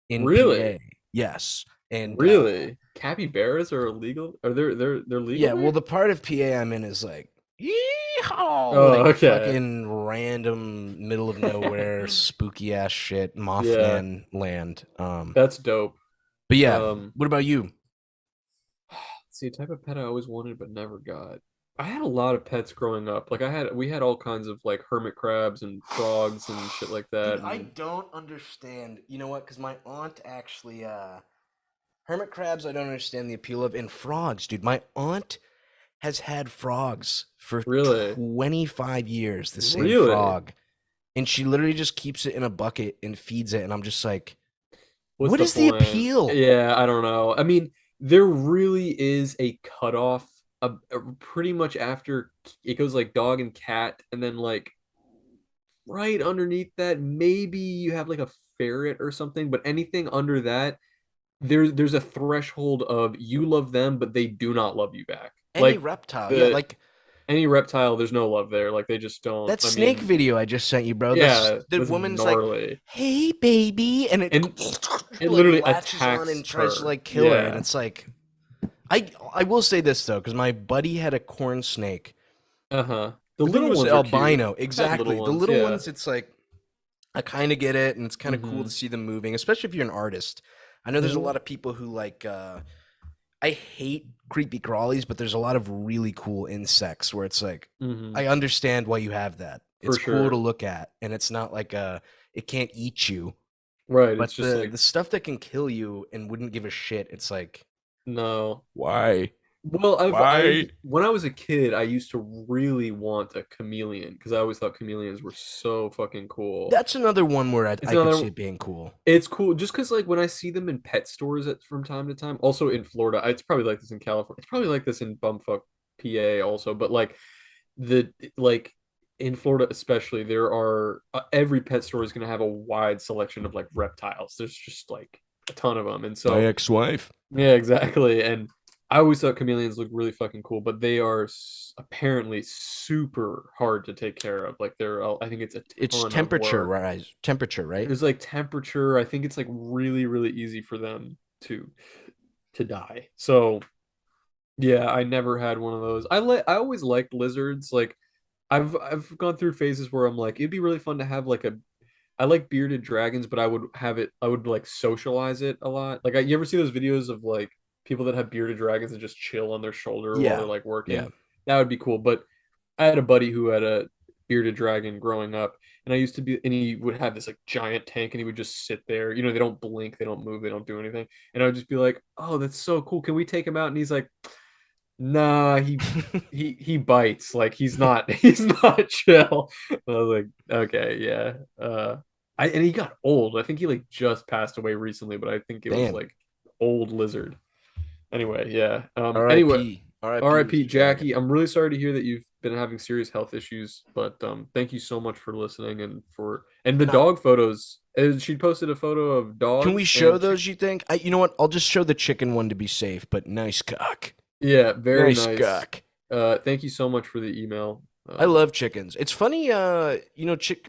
in PA. Really? Yes. And Really? Capybaras are illegal? Are they're legal yeah, well there? the part of PA I'm in is like Yeehaw! Oh, Like okay. fucking random middle of nowhere spooky ass shit, Yeah, Mothman land. that's dope. But yeah, Um, what about you? see, a type of pet I always wanted but never got. I had a lot of pets growing up. Like we had all kinds of like hermit crabs and frogs and shit like Dude, that. I And don't understand. You know what? Because my aunt actually, hermit crabs, I don't understand the appeal of, and frogs, dude. My aunt has had frogs for really, 25 years, the same really, frog. And she literally just keeps it in a bucket and feeds it. And I'm just like, what's what the is the point? appeal? Yeah, I don't know. I mean, there really is a cutoff. Pretty much after it goes like dog and cat, and then like right underneath that, maybe you have like a ferret or something. But anything under that, there's a threshold of you love them, but they do not love you back. Any Like reptile. Yeah, the like any reptile, there's no love there. Like they just don't. that I snake mean, video I just sent you, bro. yeah, The that's woman's like, gnarly. "Hey, baby," and it And it like literally latches on attacks and tries to her. like kill her, and Yeah. it's like, I will say this though, because my buddy had a corn snake. Uh-huh. The I think it little was ones are cute. albino. I've had little Exactly, the ones, little yeah. ones. It's like I kind of get it, and it's kind of cool to Mm-hmm. see them moving, especially if you're an artist. I know there's a Mm-hmm. lot of people who like. I hate creepy crawlies, but there's a lot of really cool insects where it's like Mm-hmm. I understand why you have that. For It's cool to sure. look at, and it's not like it can't eat you. Right. It's But just the like, the stuff that can kill you and wouldn't give a shit, it's like no. why? Well, Why? when I was a kid, I used to really want a chameleon because I always thought chameleons were so fucking cool. That's another one where It's I could see another it being cool. It's cool just because like when I see them in pet stores from time to time, also in Florida, it's probably like this in California. It's probably like this in bumfuck PA also, but like the like in Florida especially, there are every pet store is going to have a wide selection of like reptiles. There's just like a ton of them, and My so ex-wife. yeah, exactly. And I always thought chameleons looked really fucking cool, but they are apparently super hard to take care of. Like I think it's a It's ton of work. temperature, right? There's like temperature. I think it's like really, really easy for them to die. So yeah, I never had one of those. I always liked lizards. Like I've gone through phases where I'm like, it'd be really fun to have like a I like bearded dragons, but I would like socialize it a lot. Like you ever see those videos of like people that have bearded dragons and just chill on their shoulder while they're Yeah. like Yeah. working? That would be cool. But I had a buddy who had a bearded dragon growing up, and he would have this like giant tank, and he would just sit there. You know, they don't blink, they don't move, they don't do anything. And I would just be like, "Oh, that's so cool. Can we take him out?" And he's like, "Nah, he bites. Like he's not he's not chill." I was like, "Okay, yeah." And he got old. I think he like just passed away recently, but I think it was Damn. like old lizard. Anyway, yeah. Anyway, R.I.P. R.I.P. R.I.P. Mr. Dragon. Jackie. I'm really sorry to hear that you've been having serious health issues, but thank you so much for listening and the Now, dog photos. She posted a photo of can we dogs show and those, you think? You know what? I'll just show the chicken one to be safe, but nice cock. yeah, very Nice nice. cock. Thank you so much for the email. I love chickens. It's funny,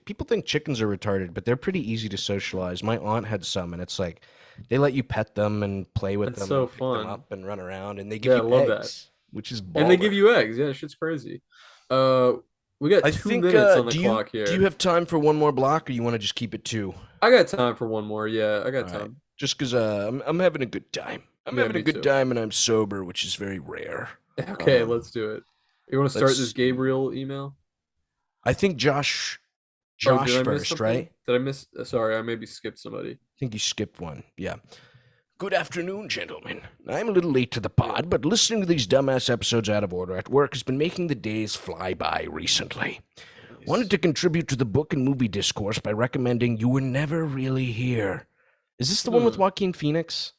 people think chickens are retarded, but they're pretty easy to socialize. My aunt had some, and it's like they let you pet them and play with That's them so and pick them fun. up and run around, and they give Yeah, I you love that. eggs, which is And they give baller. you eggs. Yeah, shit's crazy. Uh, we got I 2 think. minutes on the clock Do you here. have time for one more block, or you want to just keep it two? I got time for one more. Yeah, I All got right. time. Just because I'm having a good time. I'm Yeah, having a me good too. time, and I'm sober, which is very rare. Okay, Um, let's do it. You want to start let's this see. Gabriel email? I think Oh, did Josh I miss first, something? right? Did I miss? Sorry, I maybe skipped somebody. I think you skipped one. Yeah. Good afternoon, gentlemen. I'm a little late to the Yeah. pod, but listening to these dumbass episodes out of order at work has been making the days fly by recently. Wanted Nice. to contribute to the book and movie discourse by recommending You Were Never Really Here. Is this the one with Hmm. Joaquin Phoenix?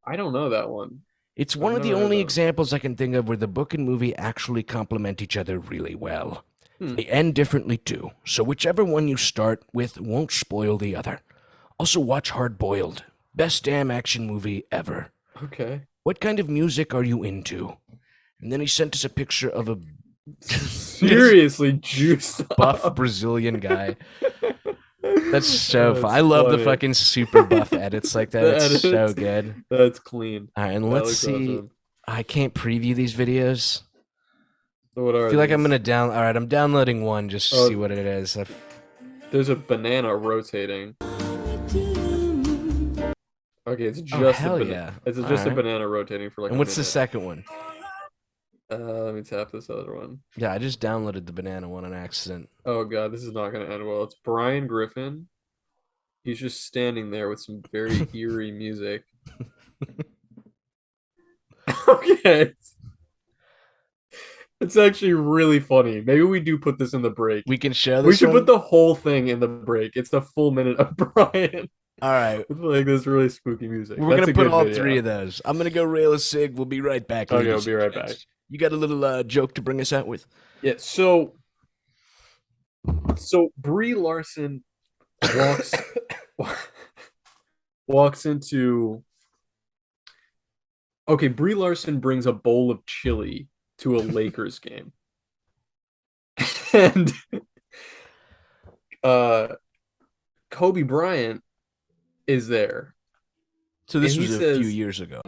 I don't know that one. It's one I've of the never heard only that one. examples I can think of where the book and movie actually complement each other really well. Hmm. They end differently too, so whichever one you start with won't spoil the other. Also, watch Hard Boiled. Best damn action movie ever. Okay. What kind of music are you into? And then he sent us a picture of a this Seriously, juiced buff up. Brazilian guy. That's so fun. That's I love the funny. fucking super buff edits like that. It's The so edit. good. That's clean. All right, and That let's looks see. awesome. I can't preview these videos. So what are Feel like I'm these? gonna down. All right, I'm downloading one just to see Oh, what it is. there's a banana rotating. Okay, Oh hell yeah! it's All just a right. banana rotating for like And a what's the minute. second one? Let me tap this other one. Yeah, I just downloaded the banana one on accident. Oh God, this is not gonna end well. It's Brian Griffin. He's just standing there with some very eerie music. Okay, it's actually really funny. Maybe we do put this in the break. We can share We this should put one. the whole thing in the break. It's the full minute of Brian All right, with like this really spooky music. we're That's gonna a put good all three video. of those. I'm gonna go rail a sig. We'll be right back, Okay, we'll ladies be and right back. gents. You got a little joke to bring us out with? Yeah, so Brie Larson walks walks into okay, Brie Larson brings a bowl of chili to a Lakers game. And uh Kobe Bryant is there. So And this he was a few says, years ago.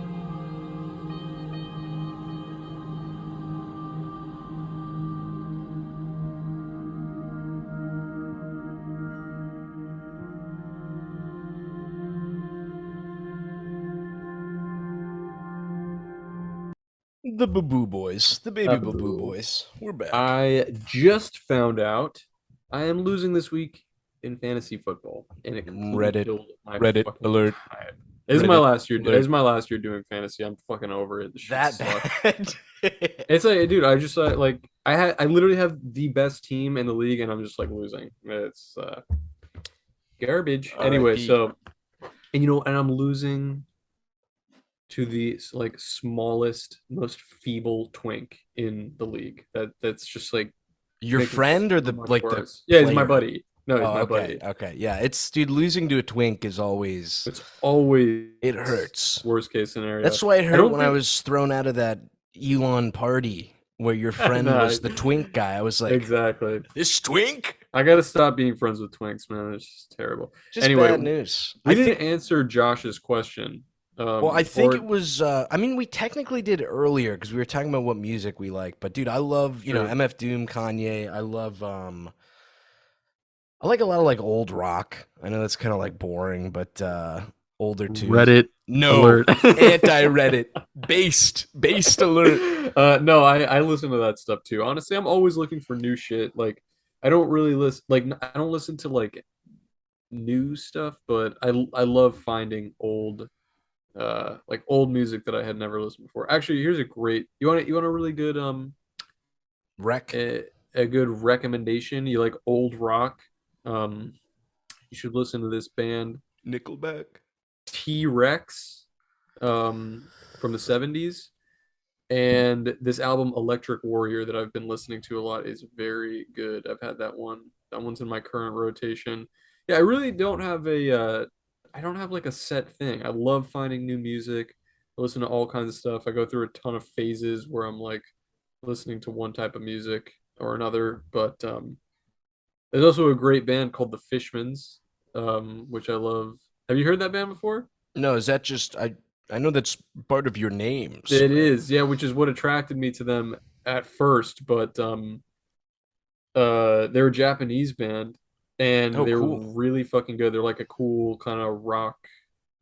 The Baboo Boys, the baby Baboo "Boo. Boys. We're back. I just found out I am losing this week in fantasy football, and it completely Reddit, killed my Reddit fucking alert, time. This is my Reddit last year. This alert. is my last year doing fantasy. I'm fucking over it. This shit That sucks. bad. It's like, dude, I just like I literally have the best team in the league, and I'm just like losing. It's garbage. Anyway, R.I.P. so and I'm losing to the like smallest, most feeble twink in the league. That's just like Your makes it friend or so the much like the worse. Yeah, he's my player? buddy. No, he's Oh, my okay, buddy. okay, yeah. It's dude, losing to a twink is always It's always it hurts. worst case scenario. That's why it I hurt don't when I think was thrown out of that Elon party where your friend no, was the twink guy. I was like, exactly. this twink? I gotta stop being friends with twinks, man. It's just terrible. Just Anyway, bad news. we didn't answer Josh's question. Well, I think it Or was. I mean, we technically did earlier because we were talking about what music we like. But dude, I love true. MF Doom, Kanye. I love I like a lot of like old rock. I know that's kind of like boring, but older too. Reddit No, alert. anti-Reddit, based alert. No, I listen to that stuff too. Honestly, I'm always looking for new shit. Like I don't really listen I don't listen to like new stuff, but I love finding old like old music that I had never listened before. Actually, here's a great you want a really good Wreck, a good recommendation. You like old rock? Um you should listen to this band Nickelback. T-Rex from the 70s. And this album Electric Warrior that I've been listening to a lot is very good. I've had that one. That one's in my current rotation. Yeah, I really don't have a I don't have like a set thing. I love finding new music. I listen to all kinds of stuff. I go through a ton of phases where I'm like listening to one type of music or another, but there's also a great band called The Fishmans, which I love. Have you heard that band before? No, is that just I know that's part of your names, It right? is, yeah, which is what attracted me to them at first, but they're a Japanese band and Oh, they're cool. really fucking good. They're like a cool kind of rock,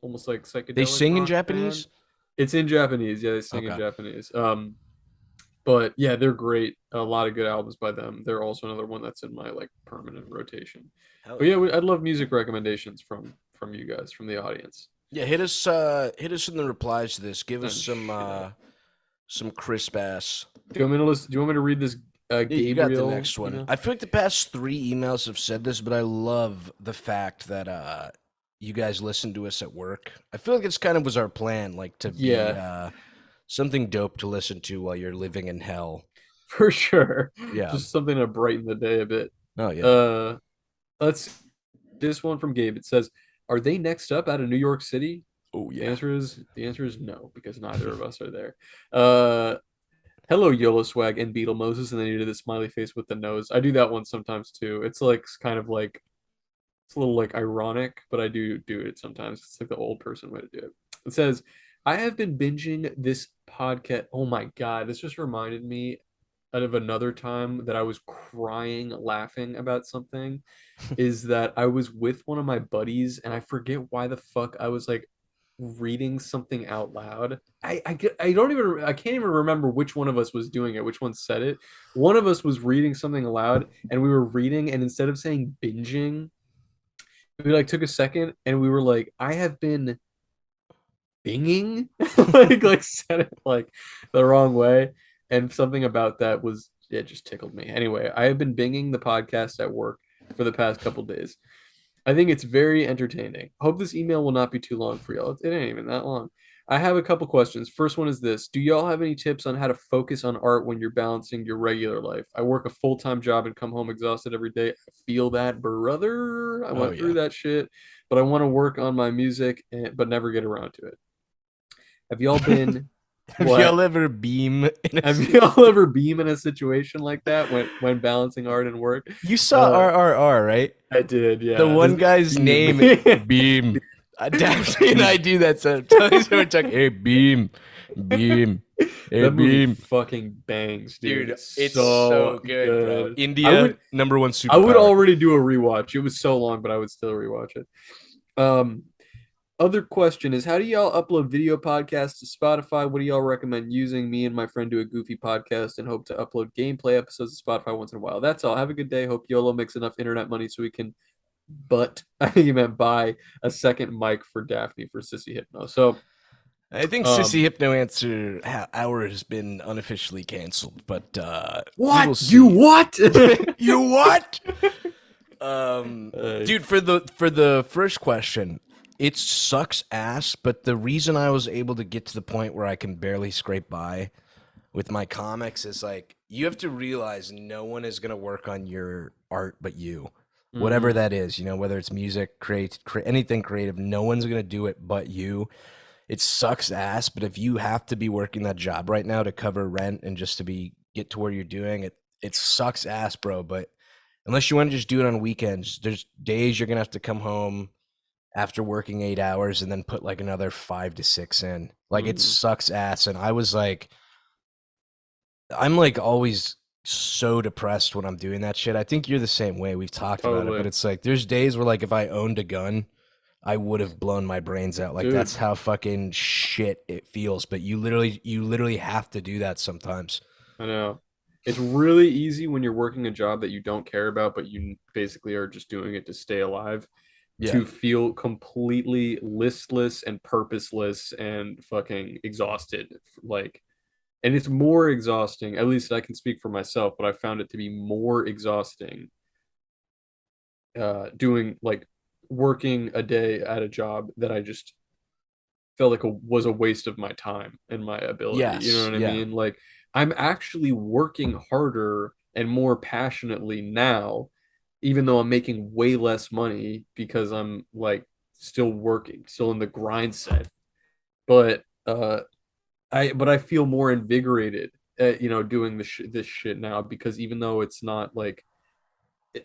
almost like They psychedelic sing in rock band. Japanese? It's in Japanese, yeah, they sing in Okay. Japanese. But yeah, they're great. A lot of good albums by them. They're also another one that's in my like permanent rotation. Hell But yeah, yeah. I'd love music recommendations from you guys, from the audience. Yeah, hit us in the replies to this. Give us And shit. some crisp ass. Do you want me to read this Yeah, you got the Gabriel next one. email? I feel like the past three emails have said this, but I love the fact that you guys listen to us at work. I feel like it's kind of was our plan, like to be Yeah, something dope to listen to while you're living in hell. for sure. Yeah. Just something to brighten the day a bit. Oh yeah. Uh, let's this one from Gabe. It says, "Are they next up out of New York City?" Oh yeah. The answer is no, because neither of us are there. Uh, hello, Yolo Swag and Beetle Moses, and then you did the smiley face with the nose. I do that one sometimes too. It's like kind of like it's a little like ironic, but I do it sometimes. It's like the old person way to do it. It says, "I have been binging this podcast." Oh my God, this just reminded me out of another time that I was crying laughing about something is that I was with one of my buddies and I forget why the fuck I was like reading something out loud. I don't even I can't even remember which one of us was doing it, which one said it. One of us was reading something aloud and we were reading and instead of saying binging, we like took a second and we were like, I have been binging like said it like the wrong way and something about that was it just tickled me. Anyway, I have been binging the podcast at work for the past couple days. I think it's very entertaining. Hope this email will not be too long for y'all. It ain't even that long. I have a couple questions. First one is this. Do y'all have any tips on how to focus on art when you're balancing your regular life? I work a full-time job and come home exhausted every day. I feel that, brother. I Oh went through yeah. that shit, but I want to work on my music but never get around to it. Have y'all been Have y'all what? ever beam in a Have y'all ever been in a situation like that when balancing art and work? You saw Uh, RRR, right? I did, The yeah. one His guy's beam. name Beam. Daphne and I Beam. do that sometimes. We're talking, hey Beam, Beam, hey That movie Beam. fucking bangs, dude. Dude, it's So so good, bro. good. I India, would number one I would superpower. already do a rewatch. It was so long, but I would still rewatch it. Um, Other question is how do y'all upload video podcasts to Spotify? What do y'all recommend using? Me and my friend do a goofy podcast and hope to upload gameplay episodes to Spotify once in a while. That's all. Have a good day. Hope Yolo makes enough internet money so we can I think you meant buy a second mic for Daphne for Sissy Hypno. So I think Sissy um Hypno Answer Hour has been unofficially canceled, but we what? will You see. what? You what? uh, Dude, for the first question, it sucks ass, but the reason I was able to get to the point where I can barely scrape by with my comics is like you have to realize no one is going to work on your art but you. Whatever mhm. that is, whether it's music, anything creative, no one's going to do it but you. It sucks ass, but if you have to be working that job right now to cover rent and just to be get to where you're doing it, it sucks ass, bro. But unless you want to just do it on weekends, there's days you're gonna have to come home after working 8 hours and then put like another 5 to 6 in. Like it Mhm. sucks ass. And I was like, I'm like always so depressed when I'm doing that shit. I think you're the same way. We've talked about it, but Totally. it's like there's days where like if I owned a gun, I would have blown my brains out. Like Dude, that's how fucking shit it feels. But you literally have to do that sometimes. I know. It's really easy when you're working a job that you don't care about, but you basically are just doing it to stay alive, Yeah. to feel completely listless and purposeless and fucking exhausted. Like, and it's more exhausting, at least I can speak for myself, but I found it to be more exhausting doing like working a day at a job that I just felt like was a waste of my time and my ability. You know Yes. what I Yeah. mean? Like I'm actually working harder and more passionately now, even though I'm making way less money because I'm like still working, still in the grind set. But I feel more invigorated doing this shit now because even though it's not like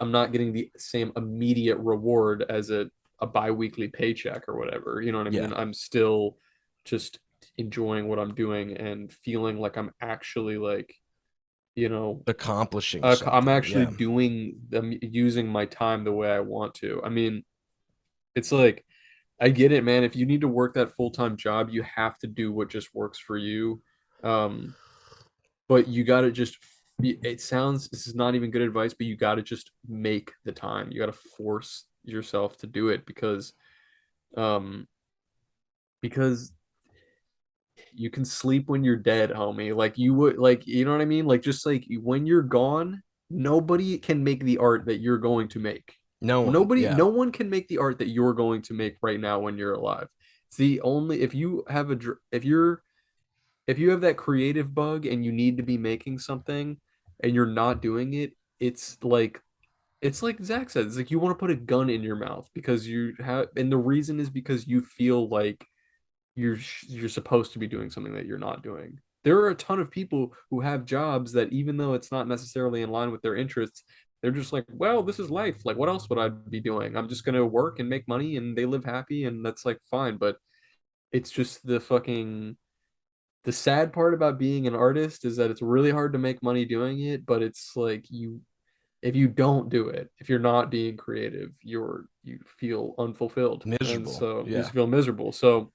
I'm not getting the same immediate reward as a biweekly paycheck or whatever. You know what I Yeah. mean? I'm still just enjoying what I'm doing and feeling like I'm actually like, you know, Accomplishing I'm something. actually Yeah. I'm using my time the way I want to. I mean, it's like I get it, man. If you need to work that full-time job, you have to do what just works for you. Um, but you got to just it sounds this is not even good advice, but you got to just make the time. You got to force yourself to do it um because you can sleep when you're dead, homie. Like you would like you know what I mean? Like just like when you're gone, nobody can make the art that you're going to make. No one. Nobody Yeah. no one can make the art that you're going to make right now when you're alive. It's the only if you have a if you have that creative bug and you need to be making something and you're not doing it, it's like Zach said, it's like you want to put a gun in your mouth because you have, and the reason is because you feel like you're supposed to be doing something that you're not doing. There are a ton of people who have jobs that even though it's not necessarily in line with their interests, they're just like, well, this is life. Like, what else would I be doing? I'm just gonna work and make money, and they live happy, and that's like fine. But it's just the sad part about being an artist is that it's really hard to make money doing it, but it's like you if you don't do it, if you're not being creative, you feel unfulfilled. And Miserable. so you Yeah. just feel miserable. So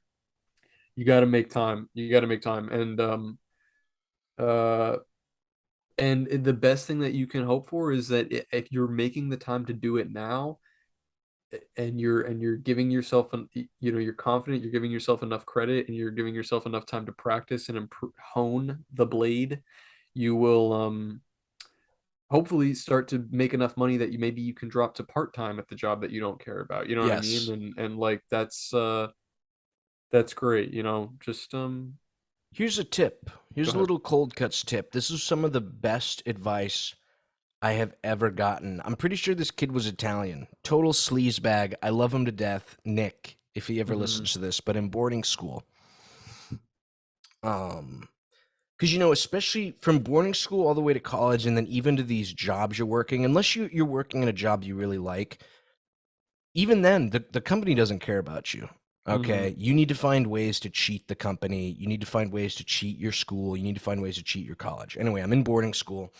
you got to make time. You got to make time. Uh and the best thing that you can hope for is that if you're making the time to do it now, and you're giving yourself you're confident, you're giving yourself enough credit, and you're giving yourself enough time to practice and hone the blade, you will hopefully start to make enough money that maybe you can drop to part-time at the job that you don't care about, you know what I mean? Yes. And like that's great, just Here's a tip. go Here's a ahead. little cold cuts tip. This is some of the best advice I have ever gotten. I'm pretty sure this kid was Italian. Total sleazebag. I love him to death. Nick, if he ever Hmm. listens to this, but in boarding school. Um, because especially from boarding school all the way to college, and then even to these jobs you're working, unless you're working in a job you really like, even then the company doesn't care about you. Hmm. Okay, you need to find ways to cheat the company. You need to find ways to cheat your school. You need to find ways to cheat your college. Anyway, I'm in boarding school,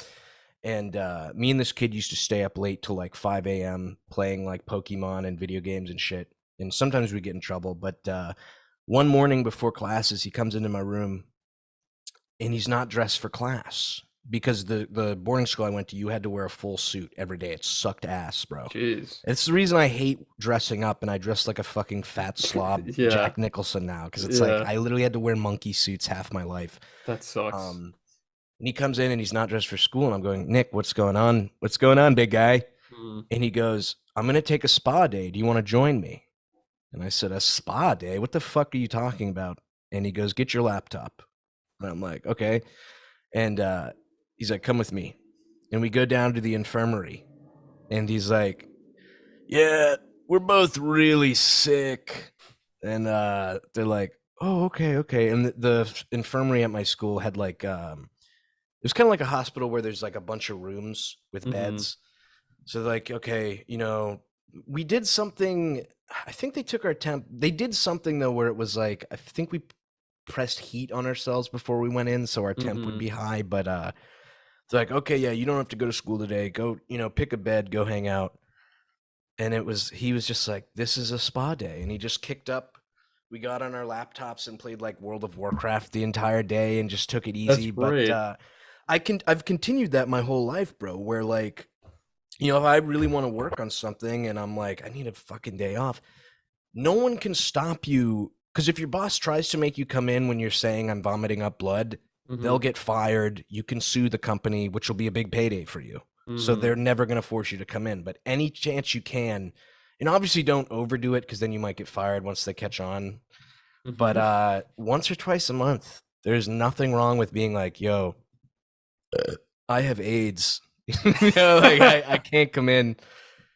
and me and this kid used to stay up late till like 5 a.m. playing like Pokemon and video games and shit. And sometimes we get in trouble. But one morning before classes, he comes into my room and he's not dressed for class because the boarding school I went to, you had to wear a full suit every day. It sucked ass, bro. Jeez. It's the reason I hate dressing up, and I dress like a fucking fat slob Yeah. Jack Nicholson now, because it's like Yeah. I literally had to wear monkey suits half my life. That sucks. Um, and he comes in and he's not dressed for school, and I'm going, Nick, what's going on? What's going on, big guy? Mm. And he goes, I'm gonna take a spa day. Do you want to join me? And I said, a spa day? What the fuck are you talking about? And he goes, get your laptop. And I'm like, okay. And he's like, come with me. And we go down to the infirmary. And he's like, yeah, we're both really sick. And they're like, oh, okay, okay. And the infirmary at my school had like, it was kind of like a hospital where there's like a bunch of rooms with Hmm. beds. So they're like, okay, we did something. I think they took our temp. They did something though where it was like, I think we pressed heat on ourselves before we went in, so our temp would Hmm. be high. But it's like, okay, yeah, you don't have to go to school today. Go, pick a bed, go hang out. And he was just like, this is a spa day. And he just kicked up. We got on our laptops and played like World of Warcraft the entire day and just took it That's easy. But great. I've continued that my whole life, bro, where like, if I really want to work on something and I'm like, I need a fucking day off, no one can stop you. Because if your boss tries to make you come in when you're saying I'm vomiting up blood, they'll Hmm. get fired. You can sue the company, which will be a big payday for you. So Hmm. they're never going to force you to come in. But any chance you can, and obviously don't overdo it because then you might get fired once they catch on. But Hmm. once or twice a month, there's nothing wrong with being like, yo, I have AIDS. Like I can't come in.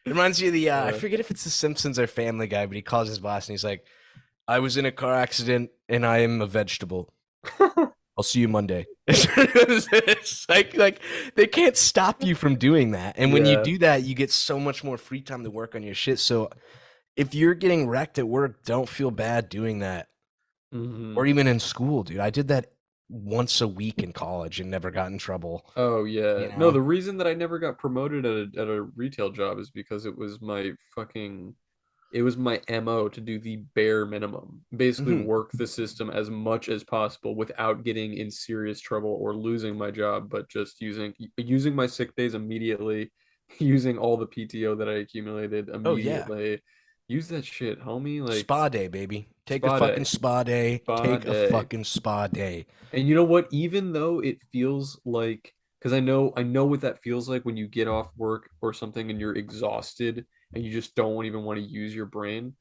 It reminds me of the I uh, forget if it's the Simpsons or Family Guy, but he calls his boss and he's like, I was in a car accident and I am a vegetable. I'll see you Monday. It's like they can't stop you from doing that. And when you yeah. do that, you get so much more free time to work on your shit. So if you're getting wrecked at work, don't feel bad doing that. Hmm. Or even in school, dude. I did that once a week in college and never got in trouble, Oh you yeah. No, know? the reason that I never got promoted at a retail job is because it was my MO to do the bare minimum. Basically Hmm. work the system as much as possible without getting in serious trouble or losing my job, but just using my sick days immediately, using all the PTO that I accumulated Oh yeah. immediately. Use that shit, homie. Like Spa day, baby. Take a spa fucking day. spa day. Spa Take a day. fucking spa day. And you know what? Even though it feels like, because I know what that feels like when you get off work or something and you're exhausted and you just don't even want to use your brain.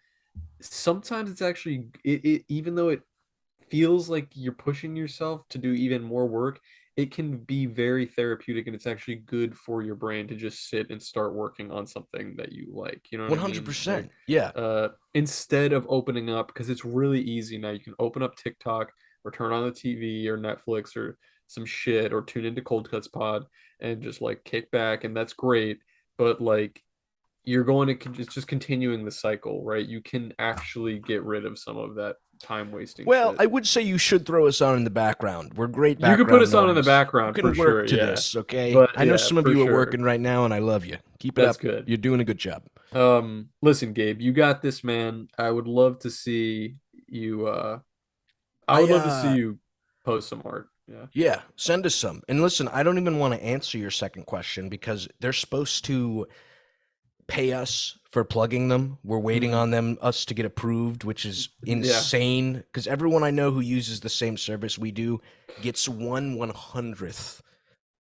Sometimes it's actually even though it feels like you're pushing yourself to do even more work, it can be very therapeutic and it's actually good for your brain to just sit and start working on something that you like. You know what I mean? Like 100%. Yeah. instead of opening up, because it's really easy now, you can open up TikTok or turn on the TV or Netflix or some shit or tune into Cold Cuts Pod and just like kick back, and that's great. But like you're going to it's just continuing the cycle, right? You can actually get rid of some of time wasting Well, shit. I would say you should throw us on in the background. We're great You could put background us on in the noise. You background for can sure, work to yeah. this, okay? But I know yeah, some of for you are sure. working right now, and I love you. Keep it That's up. good. You're doing a good job. Listen, Gabe, you got this, man. I would love to see you I I would love to see you post some art. Yeah. Yeah, send us some. And listen, I don't even want to answer your second question because they're supposed to pay us for plugging them. We're waiting Mm, on us to get approved, which is yeah. insane because everyone I know who uses the same service we do gets 1/100th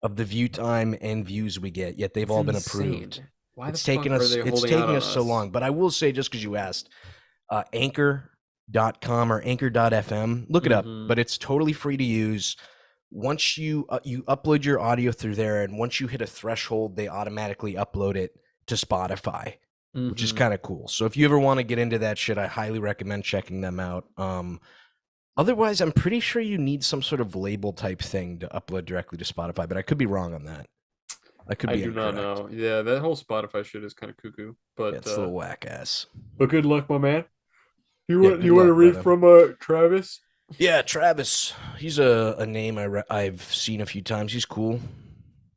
of the view time and views we get, yet they've It's all been approved. insane. Why the It's taken fuck are us they it's holding out taking on us so us? long, but I will say just because you asked, anchor.com or anchor.fm, look it up, Hmm. but it's totally free to use. Once you upload your audio through there, and once you hit a threshold, they automatically upload it to Spotify, which is Hmm. kind of cool. So if you ever want to get into that shit, I highly recommend checking them out. Otherwise, I'm pretty sure you need some sort of label type thing to upload directly to Spotify, but I could be wrong on that. I could I be do not incorrect. know. Yeah, that whole Spotify shit is kind of cuckoo. Yeah, it's a little whack ass. But good luck, my man. Yeah, good You want to luck, read brother. from Travis? Yeah, Travis. He's a name I've seen a few times. He's cool.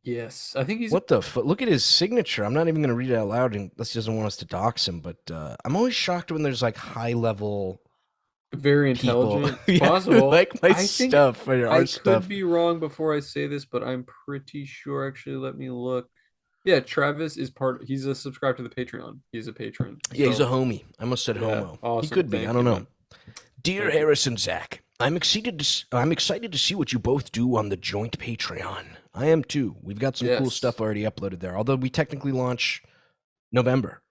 Yes, I think he's What the fuck? Look at his signature. I'm not even going to read it out loud unless he doesn't want us to dox him, but I'm always shocked when there's like high level very people intelligent. It's yeah, who possible. like my I think stuff or I our could stuff. be wrong before I say this, but I'm pretty sure. Actually, let me look. Yeah, Travis is part. He's a subscribe to the Patreon. He's a patron. Yeah, he's a So homie. I almost said yeah, homo. He awesome. could be. I Thank don't you, know. man. Dear Thank you. Harris and Zach, I'm excited to see what you both do on the joint Patreon. I am too. We've got some cool Yes, stuff already uploaded there. Although we technically launch November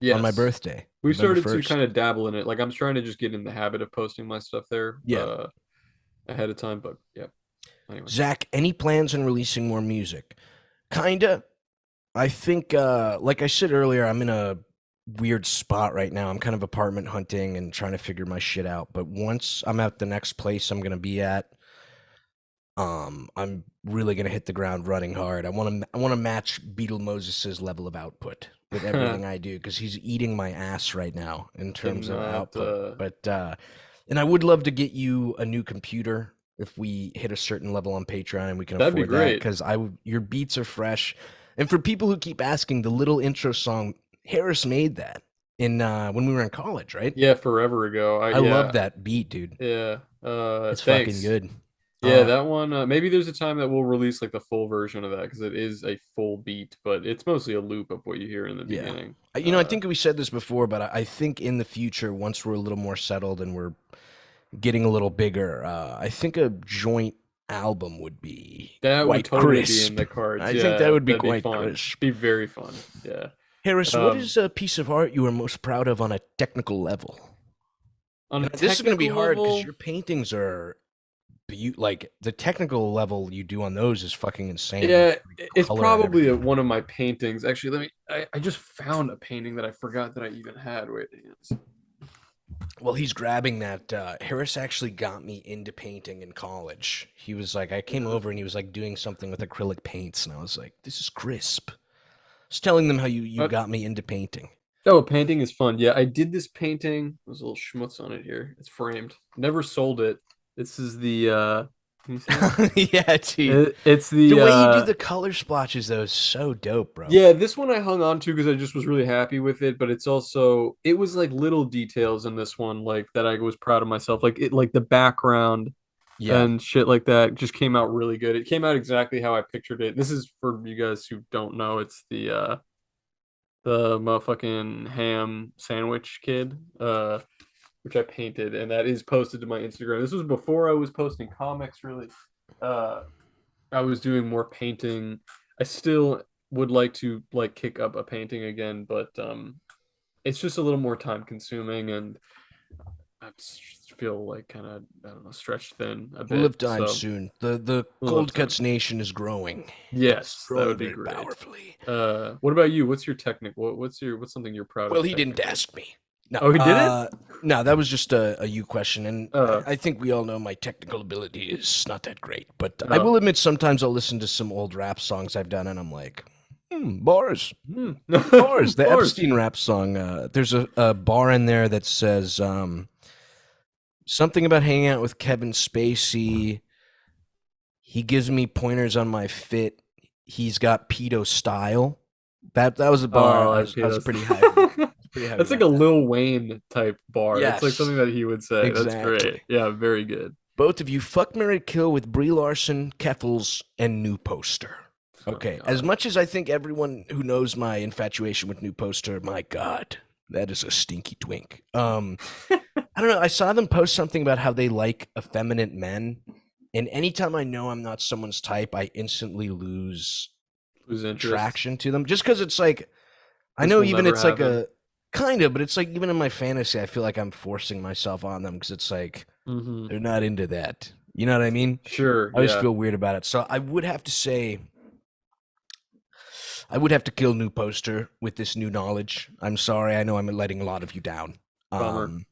on my yes. birthday, We've November started to 1st. kind of dabble in it. Like I'm trying to just get in the habit of posting my stuff there Yeah. ahead of time. But yeah. Anyway. Zach, any plans on releasing more music? Kinda. I think, like I said earlier, I'm in a weird spot right now. I'm kind of apartment hunting and trying to figure my shit out. But once I'm at the next place I'm gonna be at, I'm really gonna hit the ground running hard. I want to match Beetle Moses's level of output with everything I do because he's eating my ass right now in terms of Cannot. output. But and I would love to get you a new computer if we hit a certain level on Patreon and we can That'd be afford that great. because your beats are fresh. And for people who keep asking, the little intro song Harris made that in when we were in college, right? Yeah, forever ago. I love Yeah, that beat, dude. yeah. It's fucking Thanks. good. Yeah, Uh, that one. Maybe there's a time that we'll release like the full version of that because it is a full beat, but it's mostly a loop of what you hear in the Yeah. beginning. I think we said this before, but I think in the future, once we're a little more settled and we're getting a little bigger, I think a joint album would be That would quite totally be in crisp. the cards. I think that Yeah, would be that'd be quite fun. crisp. Be very fun. Yeah. Harris, what Um, is a piece of art you are most proud of on a technical level? on a And this is going to be technical hard because level, your paintings are like the technical level you do on those is fucking insane. yeah, Like, it's color and probably everything. one of my paintings. Actually, I just found a painting that I forgot that I even had. Wait, Well, he's grabbing that. Harris actually got me into painting in college. He was like, I came over and he was like doing something with acrylic paints, and I was like, this is crisp. Just telling them how you But got me into painting. oh, painting is fun. Yeah, I did this painting. There's a little schmutz on it here. It's framed. Never sold it. This is the can you see it? Yeah, dude. It's The the way you do the color splotches though is so dope, bro. yeah, this one I hung on to because I just was really happy with it, but it's also it was like little details in this one like that I was proud of myself. Like it like the background Yeah. and shit like that just came out really good. It came out exactly how I pictured it. This is for you guys who don't know, it's the motherfucking ham sandwich kid, which I painted, and that is posted to my Instagram. This was before I was posting comics, really. Uh, I was doing more painting. I still would like to like kick up a painting again, but it's just a little more time consuming, and I feel like kind of I don't know stretched thin a We'll bit. have time So soon. The we'll have Cold time. Cuts Nation is growing. It's Yes, that growing would be very great. powerfully. What about you? What's your technique? What's something you're proud Well, of he didn't technically? ask me. No, Oh, he did it? no, that was just a you question, and Uh, I think we all know my technical ability is not that great. But I oh. will admit, sometimes I'll listen to some old rap songs I've done, and I'm like, bars, Hmm. bars. The Bars. Epstein rap song. There's a bar in there that says, Something about hanging out with Kevin Spacey. He gives me pointers on my fit. He's got pedo style. That was a bar Oh, I was pretty high for. I was pretty happy that's like a about that. Lil Wayne type bar. That's like Yes, something that he would say. That's great. exactly. Yeah, very good. Both of you fuck Mary Kill with Brie Larson, Keffels, and New Poster. Oh Okay, as God. much as I think everyone who knows my infatuation with New Poster, my God, that is a stinky twink. I don't know. I saw them post something about how they like effeminate men, and anytime I know I'm not someone's type, I instantly lose Whose interest? attraction to them. Just because it's like, I This know will even never it's like happen. a kind of, but it's like even in my fantasy, I feel like I'm forcing myself on them because it's like Hmm. they're not into that. You know what I mean? Sure. I always Yeah. feel weird about it. So I would have to say, I would have to kill New Poster with this new knowledge. I'm sorry. I know I'm letting a lot of you down. Bummer. Um,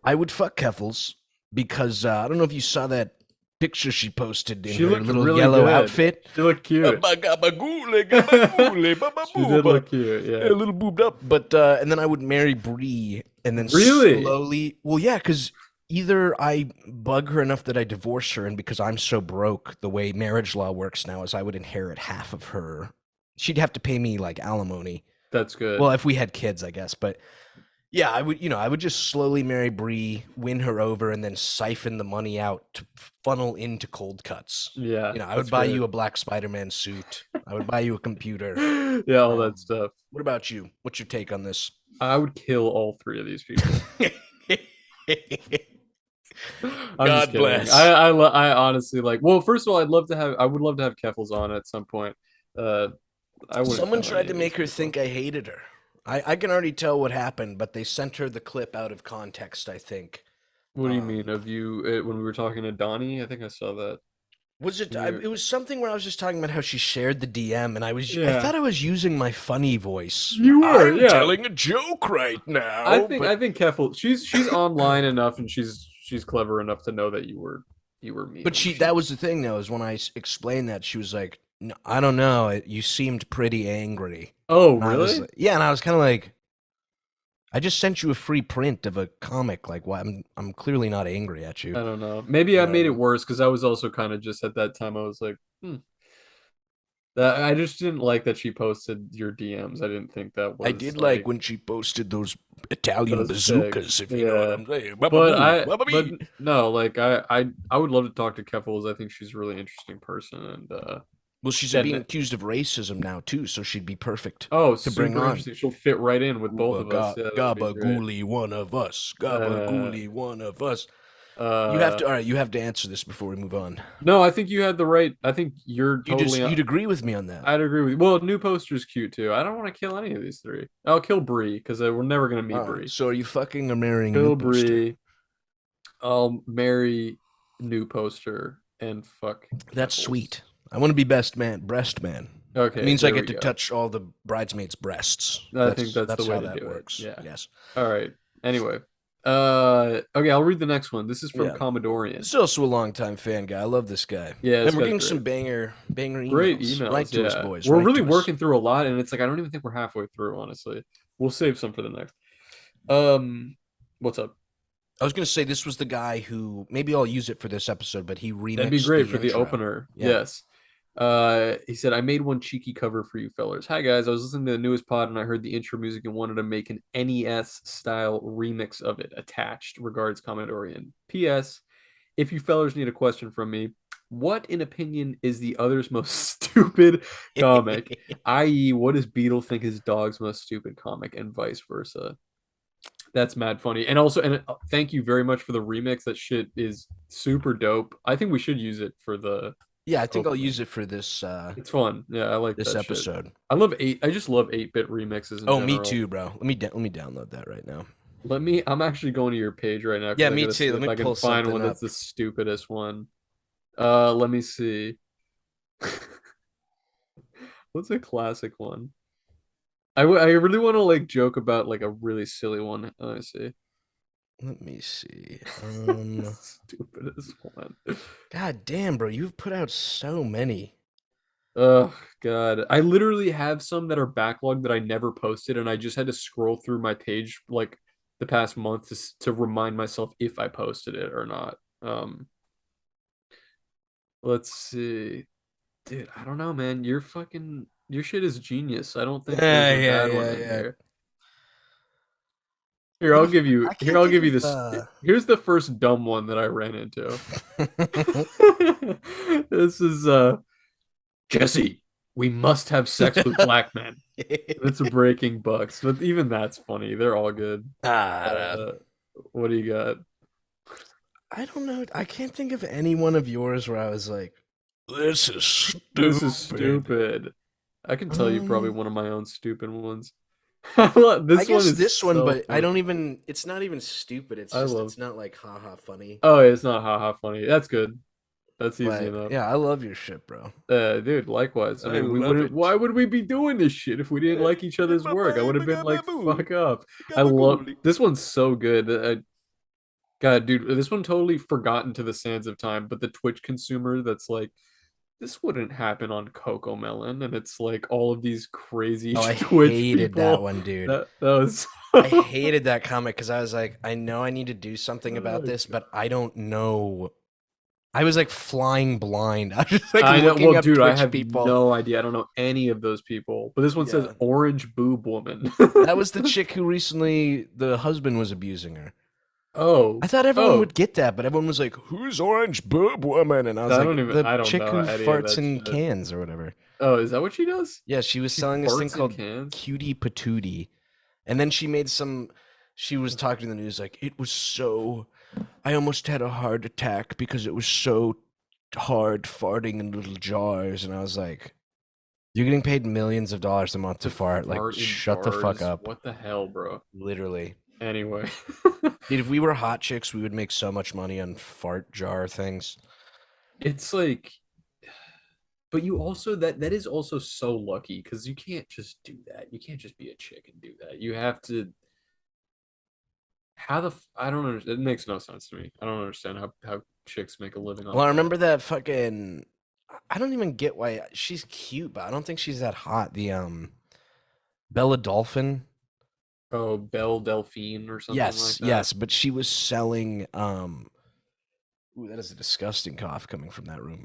I would fuck Keffels because I don't know if you saw that picture she posted in She her looked little really yellow good. outfit. She looked cute. Gabagoole, gabagoole, She did bababooba. look cute. Yeah, Yeah. a little boobed up, but and then I would marry Bree, and then Really? slowly. Well, yeah, because either I bug her enough that I divorce her, and because I'm so broke, the way marriage law works now is I would inherit half of her. She'd have to pay me like alimony. That's Well, good. if we had kids, I guess, but yeah, I would, I would just slowly marry Bree, win her over, and then siphon the money out to funnel into cold cuts. Yeah, I would that's buy great. you a black Spider-Man suit. I would buy you a computer. Yeah, all that Um, stuff. what about you? What's your take on this? I would kill all three of these people. I'm just God kidding. bless. I honestly like. Well, first of all, I would love to have Keffels on at some point. Uh, I wouldn't Someone kill any tried to of these make her people. think I hated her. I can already tell what happened, but they sent her the clip out of context, I think. What do you mean Um, of you when we were talking to Donnie? I think I saw that. Was it? You're, It was something where I was just talking about how she shared the DM, and I yeah, thought I was using my funny voice. you were. I'm Yeah, telling a joke right now, but I think Keffel. She's online enough and she's clever enough to know that you were memeing. she She that was the thing though is when explained that she was like, "No, I don't know, you seemed pretty angry," Oh, and I was really? like, yeah, and I was kind of like, I just sent you a free print of a comic, like, why I'm clearly not angry at you. I don't know. Maybe You I know what I made it mean? worse because I was also kind of just at that time. I was like, that I just didn't like that she posted your DMs. I didn't think that I was did like like when she posted those Italian those pics. bazookas, if you know what Yeah, I'm saying. but Bababoo. no, like I would love to talk to Keffels. I think she's a really interesting person, and Well, she's yeah. being accused of racism now too, so she'd be perfect Oh, to bring super on. interesting. She'll fit right in with both Ooba of us. Yeah, that'd be great. gabagooli, one of us. Uh, Gabagooli, one of us. You have uh, to. All right, you have to answer this before we move on. no, I think you had the right. I think you're totally. You'd agree with me on that. I'd agree with you. Well, new poster's cute too. I don't want to kill any of these three. I'll kill Bree because we're never gonna meet All right. Bree. So are you fucking or marrying new Kill poster? Bree. I'll marry new poster and fuck That's Keffels. sweet. I want to be best man, breast man. It Okay, means I there get we to go. touch all the bridesmaids' breasts. I think that's the That's way how to that do it. works. Yeah. Yes. All right. Anyway. Okay, I'll read the next one. This is from Yeah. Commodorian. This is also a longtime fan guy. I love this guy. Yeah, this And we're guy's getting some great. banger Great emails. Write emails. to us, Yeah. boys. We're Write really to us. working through a lot, and it's like I don't even think we're halfway through, honestly. We'll save some for the next. Um, what's up? I was gonna say this was the guy who maybe I'll use it for this episode, but he That'd be remixed great the for the intro. opener. Yeah. Yes. He said, I made one cheeky cover for you fellers. Hi guys, I was listening to the newest pod and I heard the intro music and wanted to make an NES style remix of it. Attached. Regards, Commodorian. P.S. If you fellers need a question from me, what in opinion is the other's most stupid comic? I.e., what does Beetle think is dog's most stupid comic, and vice versa? That's mad funny. And also, and thank you very much for the remix. That shit is super dope. I think we should use it for the Yeah, I think I'll use opening. it for this It's fun. Yeah, I like this that shit. episode. I love eight. I just love 8-bit remixes in Oh, me general. too, bro. let me download that right now. I'm actually going to your page right now because Yeah, I me gotta too. see Let if me I can pull find something one that's up. the stupidest one. Let me see. What's a classic one? I really want to like joke about like a really silly one. Let me see. Let me see. Stupidest one. God damn, bro, you've put out so many. Oh God. I literally have some that are backlogged that I never posted, and I just had to scroll through my page like the past month to remind myself if I posted it or not. Let's see. Dude, I don't know, man. Your shit is genius. I don't think there's Yeah, a yeah, bad one yeah, in yeah. here. Here, What I'll the give you I here, can't I'll think give you of this. Here's the first dumb one that I ran into. This is Jesse, we must have sex with black men. It's a breaking bucks, but even that's funny. They're all good. Ah, Uh, what do you got? I don't know. I can't think of any one of yours where I was like, "This is This is stupid." stupid. I can tell you probably Um, one of my own stupid ones. I This one guess is this one, so but I don't funny. even. It's not even stupid. It's I just love. it's not like haha funny. Oh, it's not haha funny. That's good. That's easy But enough. yeah, I love your shit, bro. Dude, likewise. I I mean, we love wouldn't. it. Why would we be doing this shit if we didn't like each other's work? I would have been like, Gabagool, fuck up. I love gabagool. this one's so good. God, dude, this one totally forgotten to the sands of time. But the Twitch consumer that's like, this wouldn't happen on Coco Melon, and it's like all of these crazy Oh, I Twitch hated that people. one, dude. That was I hated that comment because I was like, I know I need to do something about oh, this, God. but I don't know. I was like flying blind. I was just like I know. looking Well, up dude, I Twitch have people. no idea. I don't know any of those people. But this one says Yeah. orange boob woman. That was the chick who recently the husband was abusing her. Oh, I thought everyone oh. would get that, but everyone was like, "Who's Orange Boob Woman?" And I was like, "The I don't chick know who any of farts that in shit. cans or whatever." Oh, is that what she does? Yeah, she was She selling this thing farts in called cans? Cutie Patootie. And then she made some she was talking to the news like, "It was so I almost had a heart attack because it was so hard farting in little jars." And I was like, "You're getting paid millions of dollars a month to To fart. Like, fart in shut the fuck jars? up." What the hell, bro? Literally. Anyway. Dude, if we were hot chicks, we would make so much money on fart jar things. It's like, but you also that is also so lucky because you can't just do that. You can't just be a chick and do that. You have to I don't understand. It makes no sense to me. I don't understand how chicks make a living Well, off I that. remember that fucking. I don't even get why she's cute, but I don't think she's that hot. The Bella Dolphin. Oh, Belle Delphine or something like Yes, that. yes, but she was selling. Ooh, that is a disgusting cough coming from that room.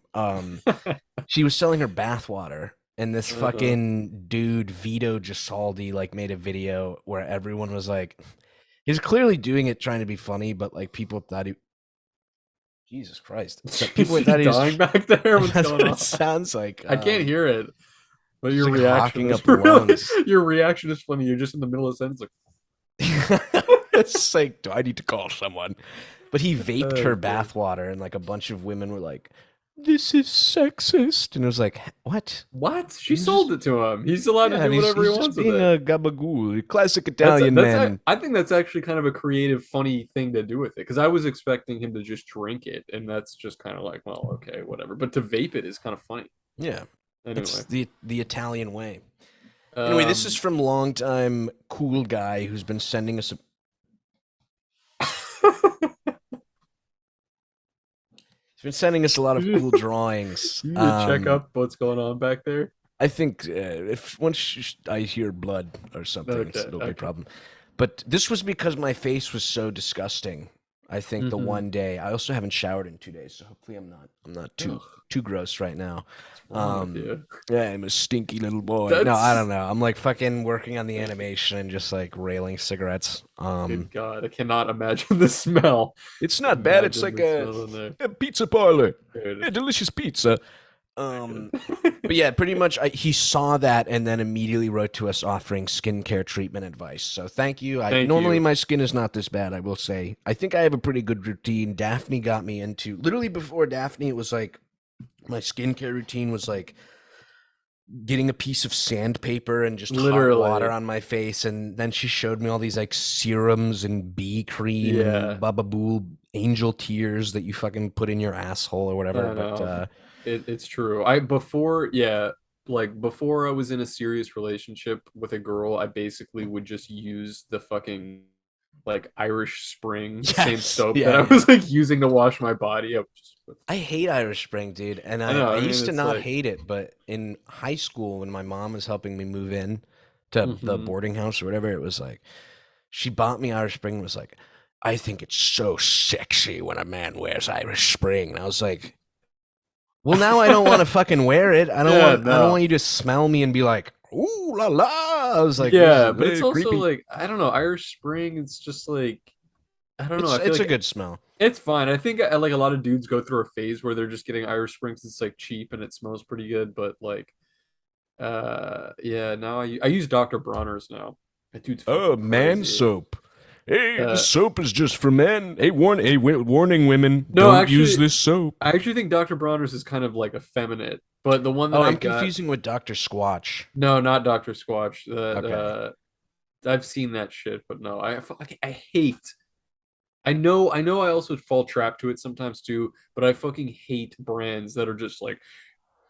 She was selling her bathwater, and this Uh, fucking dude Vito Gisaldi like made a video where everyone was like, he's clearly doing it trying to be funny, but like people thought he. Jesus Christ! So is people she thought he was. dying back there? What's That's going what it on? sounds like. I can't hear it. But She's your like reaction hawking was up really lungs. your reaction is funny. You're just in the middle of a sentence like, It's like, do I need to call someone? But he vaped oh her god. bathwater, and like a bunch of women were like, "This is sexist," and it was like, "What?" What? She He's sold just it to him. He's allowed to yeah, and do whatever he he's just wants with being it. a gabagool, classic Italian man. I think that's actually kind of a creative, funny thing to do with it. Because I was expecting him to just drink it, and that's just kind of like, well, okay, whatever. But to vape it is kind of funny. Yeah, it's Anyway. the Italian way. Anyway, this is Um from longtime cool guy who's been sending us. He's been sending us a lot of you cool drawings. need to check up what's going on back there. I think if once I hear blood or something, Okay, it'll be a okay. problem. But this was because my face was so disgusting. I think the Mm-hmm. one day I also haven't showered in 2 days, so hopefully I'm not Ugh, too gross right now. what's wrong with Um, you? yeah, I'm a stinky little boy. No, I don't That's know. I'm like fucking working on the animation and just like railing cigarettes. good God. I cannot imagine the smell. It's not bad. It's Imagine like the smell in there. a pizza parlor, Dude, a delicious pizza. But yeah, pretty much he saw that and then immediately wrote to us offering skincare treatment advice. So thank you. I Thank normally you. my skin is not this bad, I will say. I think I have a pretty good routine. Daphne got me into literally before Daphne it was like my skincare routine was like getting a piece of sandpaper and just hot water Literally. on my face, and then she showed me all these like serums and bee cream and Yeah, bababool angel tears that you fucking put in your asshole or whatever. I But know. It's true. I before, yeah, like before I was in a serious relationship with a girl, I basically would just use the fucking like Irish Spring, the same yes, soap that yeah, I yeah. was like using to wash my body. I would just, I hate Irish Spring, dude, and I I know. I mean, used to it's not like, hate it, but in high school when my mom was helping me move in to the hmm boarding house or whatever, it was like she bought me Irish Spring and was like, I think it's so sexy when a man wears Irish Spring. And I was like, well, now I don't want to fucking wear it. Yeah, I don't no. want you to smell me and be like, ooh la la. I was like, this Yeah, is but it's also creepy. like I don't know, Irish Spring, it's just like I don't know. I feel It's a like good smell. it's fine. I think like a lot of dudes go through a phase where they're just getting Irish Springs. It's like cheap and it smells pretty good, but like yeah, now I use Dr. Bronner's now. That dude's Oh, fucking man crazy. soap. Hey, the Uh soap is just for men. Warning, women, no, don't use this soap. I actually think Dr. Bronner's is kind of like effeminate, but the one that Oh, I I'm got, confusing with Dr. Squatch. no, not Dr. Squatch. That Okay. I've seen that shit, but no, I hate. I know I also fall trap to it sometimes too, but I fucking hate brands that are just like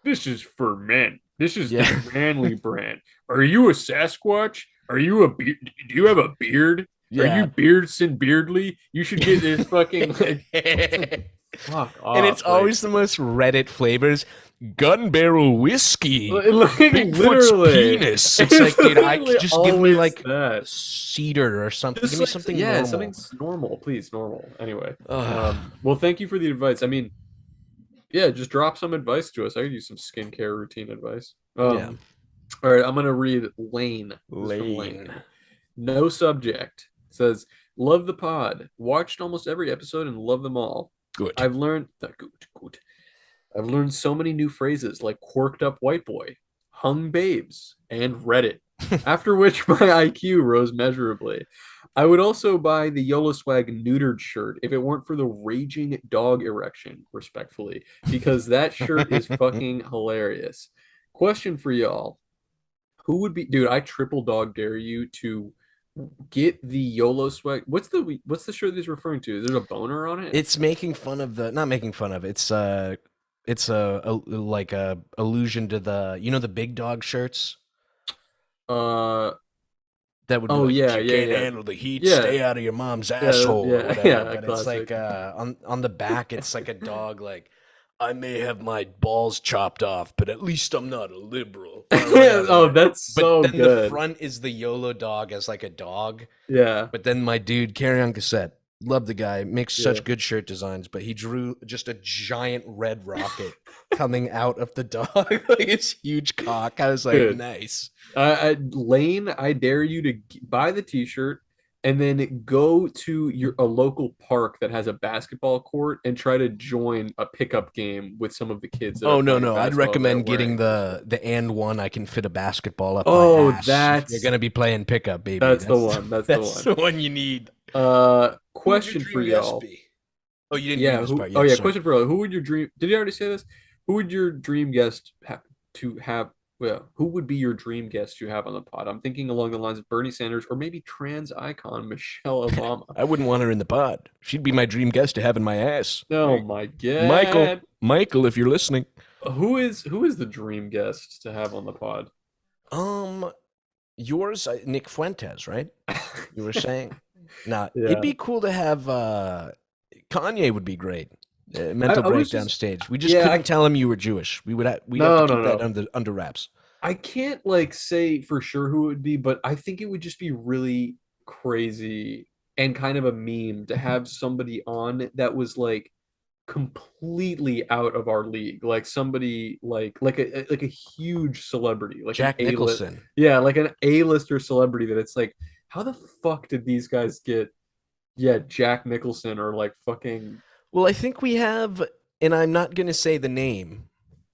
this is for men. This is the Yeah. manly brand. Are you a Sasquatch? Are you a beard? Do you have a beard? Are you Yeah. Beardson Beardly? You should get this fucking like. It's like And fuck it's off. Like, always the most Reddit flavors. Gun barrel whiskey. like Bigfoot's literally, penis. It's it's like, dude, I literally just give me always like that. cedar or something. Give Just me like something yeah, normal. something's normal, please, normal. Anyway, Ugh. well, thank you for the advice. I mean, yeah, just drop some advice to us. I could use some skincare routine advice. Yeah. All right, I'm gonna read Lane. This is from Lane. Lane. No subject. Says, love the pod. Watched almost every episode and love them all. Good. I've learned good. I've learned so many new phrases like quirked up white boy, hung babes, and Reddit. After which my IQ rose measurably. I would also buy the Yolo Swag neutered shirt if it weren't for the raging dog erection, respectfully, because that shirt is fucking hilarious. Question for y'all. Who would be, dude? I triple dog dare you to get the YOLO swag. What's the shirt that he's referring to? There's a boner on it. It's making fun of the not making fun of. It's a like a allusion to the the big dog shirts Uh that would be oh like if yeah, you yeah, can't yeah. handle the heat, Yeah. stay out of your mom's Yeah, asshole or yeah, whatever. yeah, But it's like classic. on the back, it's like a dog like I may have my balls chopped off, but at least I'm not a liberal or Oh, whatever. that's But so then the good. front is the YOLO dog as like a dog. Yeah. But then my dude, Carry On Cassette, love the guy, makes Yeah. such good shirt designs, but he drew just a giant red rocket coming out of the dog, like his huge cock. I was like, Dude. nice. Lane, I dare you to buy the t-shirt and then go to your a local park that has a basketball court and try to join a pickup game with some of the kids that are Oh no, playing no. I'd basketball there recommend getting wearing that shit. the and one I can fit a basketball up my Oh, ass. If you're gonna be playing pickup, baby. that's the one. That's the That's one. the one you need. Who would your Question for dream guest y'all. be? Oh, you didn't read Yeah, this who part oh yet, yeah, sorry. question for y'all. Who would your dream did you already say this? Who would your dream guest have to have well, who would be your dream guest you have on the pod? I'm thinking along the lines of Bernie Sanders or maybe trans icon Michelle Obama. I wouldn't want her in the pod. She'd be my dream guest to have in my ass. Oh Hey, my Michael, god. Michael, if you're listening. Who is the dream guest to have on the pod? Um, yours, Nick Fuentes, right? You were saying. Nah, it'd Yeah. be cool to have Kanye would be great. I, Mental I was breakdown just stage. We just yeah, couldn't tell him you were Jewish. We'd have to no, no, keep that no. under wraps. I can't like say for sure who it would be, but I think it would just be really crazy and kind of a meme to have somebody on that was like completely out of our league, like somebody like a huge celebrity, like an Jack A-list, Nicholson. yeah, like an A-lister celebrity that it's like, how the fuck did these guys get, yeah, Jack Nicholson or like fucking Well, I think we have, and I'm not gonna say the name,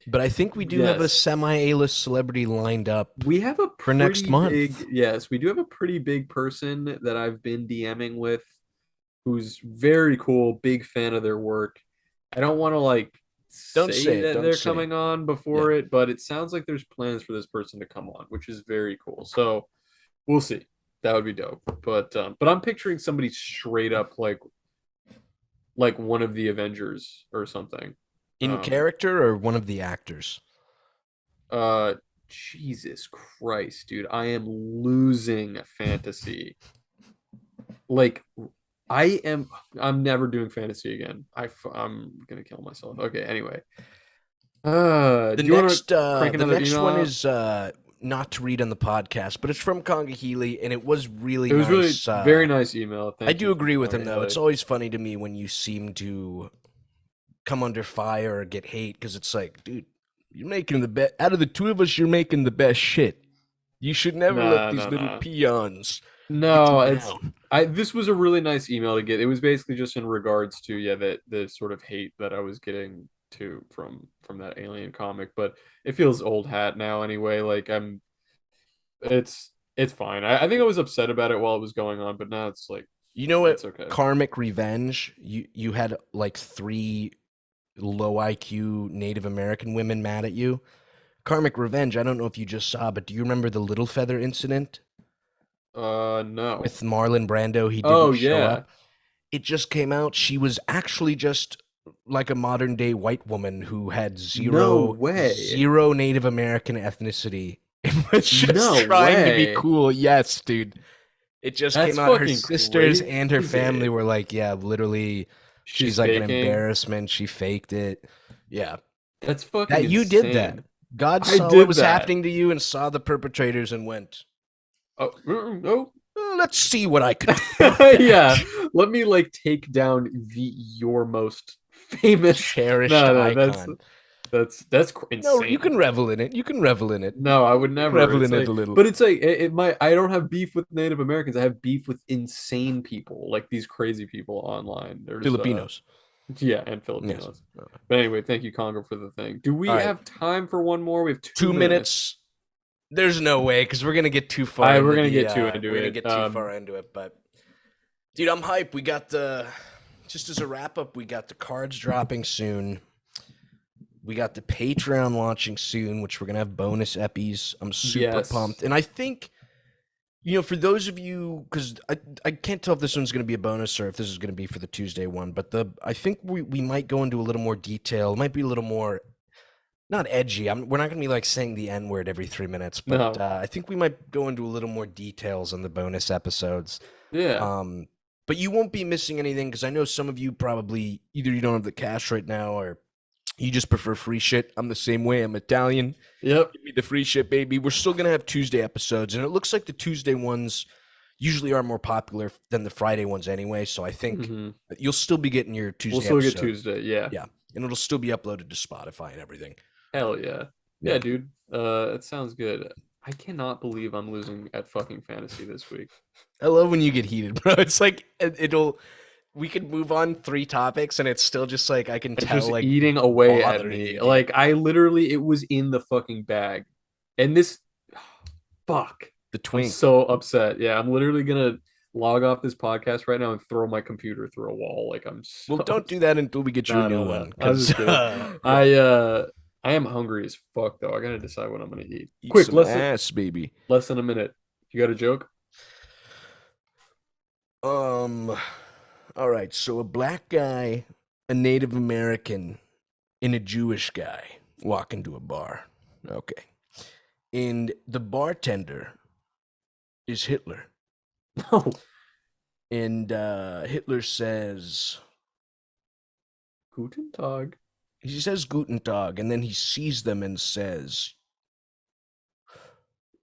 but I think we do have a yes. semi A-list celebrity lined up We have a for next pretty month. big, yes, we do have a pretty big person that I've been DMing with who's very cool, big fan of their work. I don't want to like Don't say say it. that Don't they're say it. coming on Yeah. before it, but it sounds like there's plans for this person to come on, which is very cool. So we'll see. That would be dope. But I'm picturing somebody straight up like one of the Avengers or something. In Um, character or one of the actors? uh, Jesus Christ, dude, I am losing fantasy. Like I am I'm never doing fantasy again. I'm gonna kill myself. Okay, anyway. Do you want to crank The another next email one out? is not to read on the podcast, but it's from Conga Healy, and it was really It was really nice. very nice email. I Thank do you from agree with him Connie though. It's Haley. always funny to me when you seem to come under fire or get hate because it's like, dude, you're making the best. Out of the two of us, you're making the best shit. You should never let Nah, these nah, little nah. peons get you No, it's down. I this was a really nice email to get. It was basically just in regards to yeah, that the sort of hate that I was getting to from that alien comic, but it feels old hat now anyway. Like it's fine. I think I was upset about it while it was going on, but now it's like You know what? it's okay. Karmic revenge. You had like three low IQ Native American women mad at you. Karmic revenge. I don't know if you just saw, but do you remember the Little Feather incident No. with Marlon Brando? He Oh didn't show yeah. up. It just came out. She was actually just like a modern day white woman who had No way. zero Native American ethnicity and was just No trying to be way. cool. Yes, dude. It just That's came out. Her fucking sisters and her family crazy. were like, yeah, literally, She's she's like an faking. embarrassment. She faked it. Yeah. That's fucking That you did that. insane. God I saw what did was that. happening to you and saw the perpetrators and went, Oh, oh. let's see what I could do about that. Yeah. Let me like take down your most famous. Cherished No, no, icon. that's No, you can insane. revel in it. You can revel in it. No, I would You can never. revel It's in it like, a little. but it's like it might. I don't have beef with Native Americans. I have beef with insane people, like these crazy people online. There's Filipinos. yeah, and Yes. Filipinos. But anyway, thank you, Congo, for the thing. Do we All right. have time for one more? We have 2 minutes. 2 minutes. There's no way because we're gonna get too All far right, we're into gonna the. get too into We're gonna it. get too far into it, but dude, I'm hyped. We got the. Just as a wrap up, we got the cards dropping soon. We got the Patreon launching soon, which we're gonna have bonus eppies. I'm super Yes. pumped, and I think for those of you, because I can't tell if this one's gonna be a bonus or if this is gonna be for the Tuesday one, but I think we might go into a little more detail. It might be a little more not edgy. We're not gonna be like saying the N word every 3 minutes, but No. I think we might go into a little more details on the bonus episodes. Yeah. Um, but you won't be missing anything because I know some of you probably either you don't have the cash right now or you just prefer free shit. I'm the same way. I'm Italian. Yep. Give me the free shit, baby. We're still gonna have Tuesday episodes, and it looks like the Tuesday ones usually are more popular than the Friday ones anyway. So I think Hmm. you'll still be getting your We'll Tuesday still get episode. Tuesday. Yeah. Yeah, and it'll still be uploaded to Spotify and everything. Hell yeah. Yeah, Yeah. dude. It sounds good. I cannot believe I'm losing at fucking fantasy this week. I love when you get heated, bro. It's like it'll. We could move on 3 topics, and it's still just like I can It's tell, just like eating away at bothering me. you, dude. Like I literally, it was in the fucking bag, and this, fuck. The I'm twink. so upset. Yeah, I'm literally gonna log off this podcast right now and throw my computer through a wall. Like I'm Well, so don't do that until we get you a no, new no, no. one, I was because just kidding. yeah, I am hungry as fuck though. I gotta decide what I'm gonna eat. eat Quick, some ass, baby. less than a minute. You got a joke? Um, all right. So a black guy, a Native American, and a Jewish guy walk into a bar. Okay, and the bartender is Hitler, No. and Hitler says. Guten Tag. He says Guten Tag, and then he sees them and says,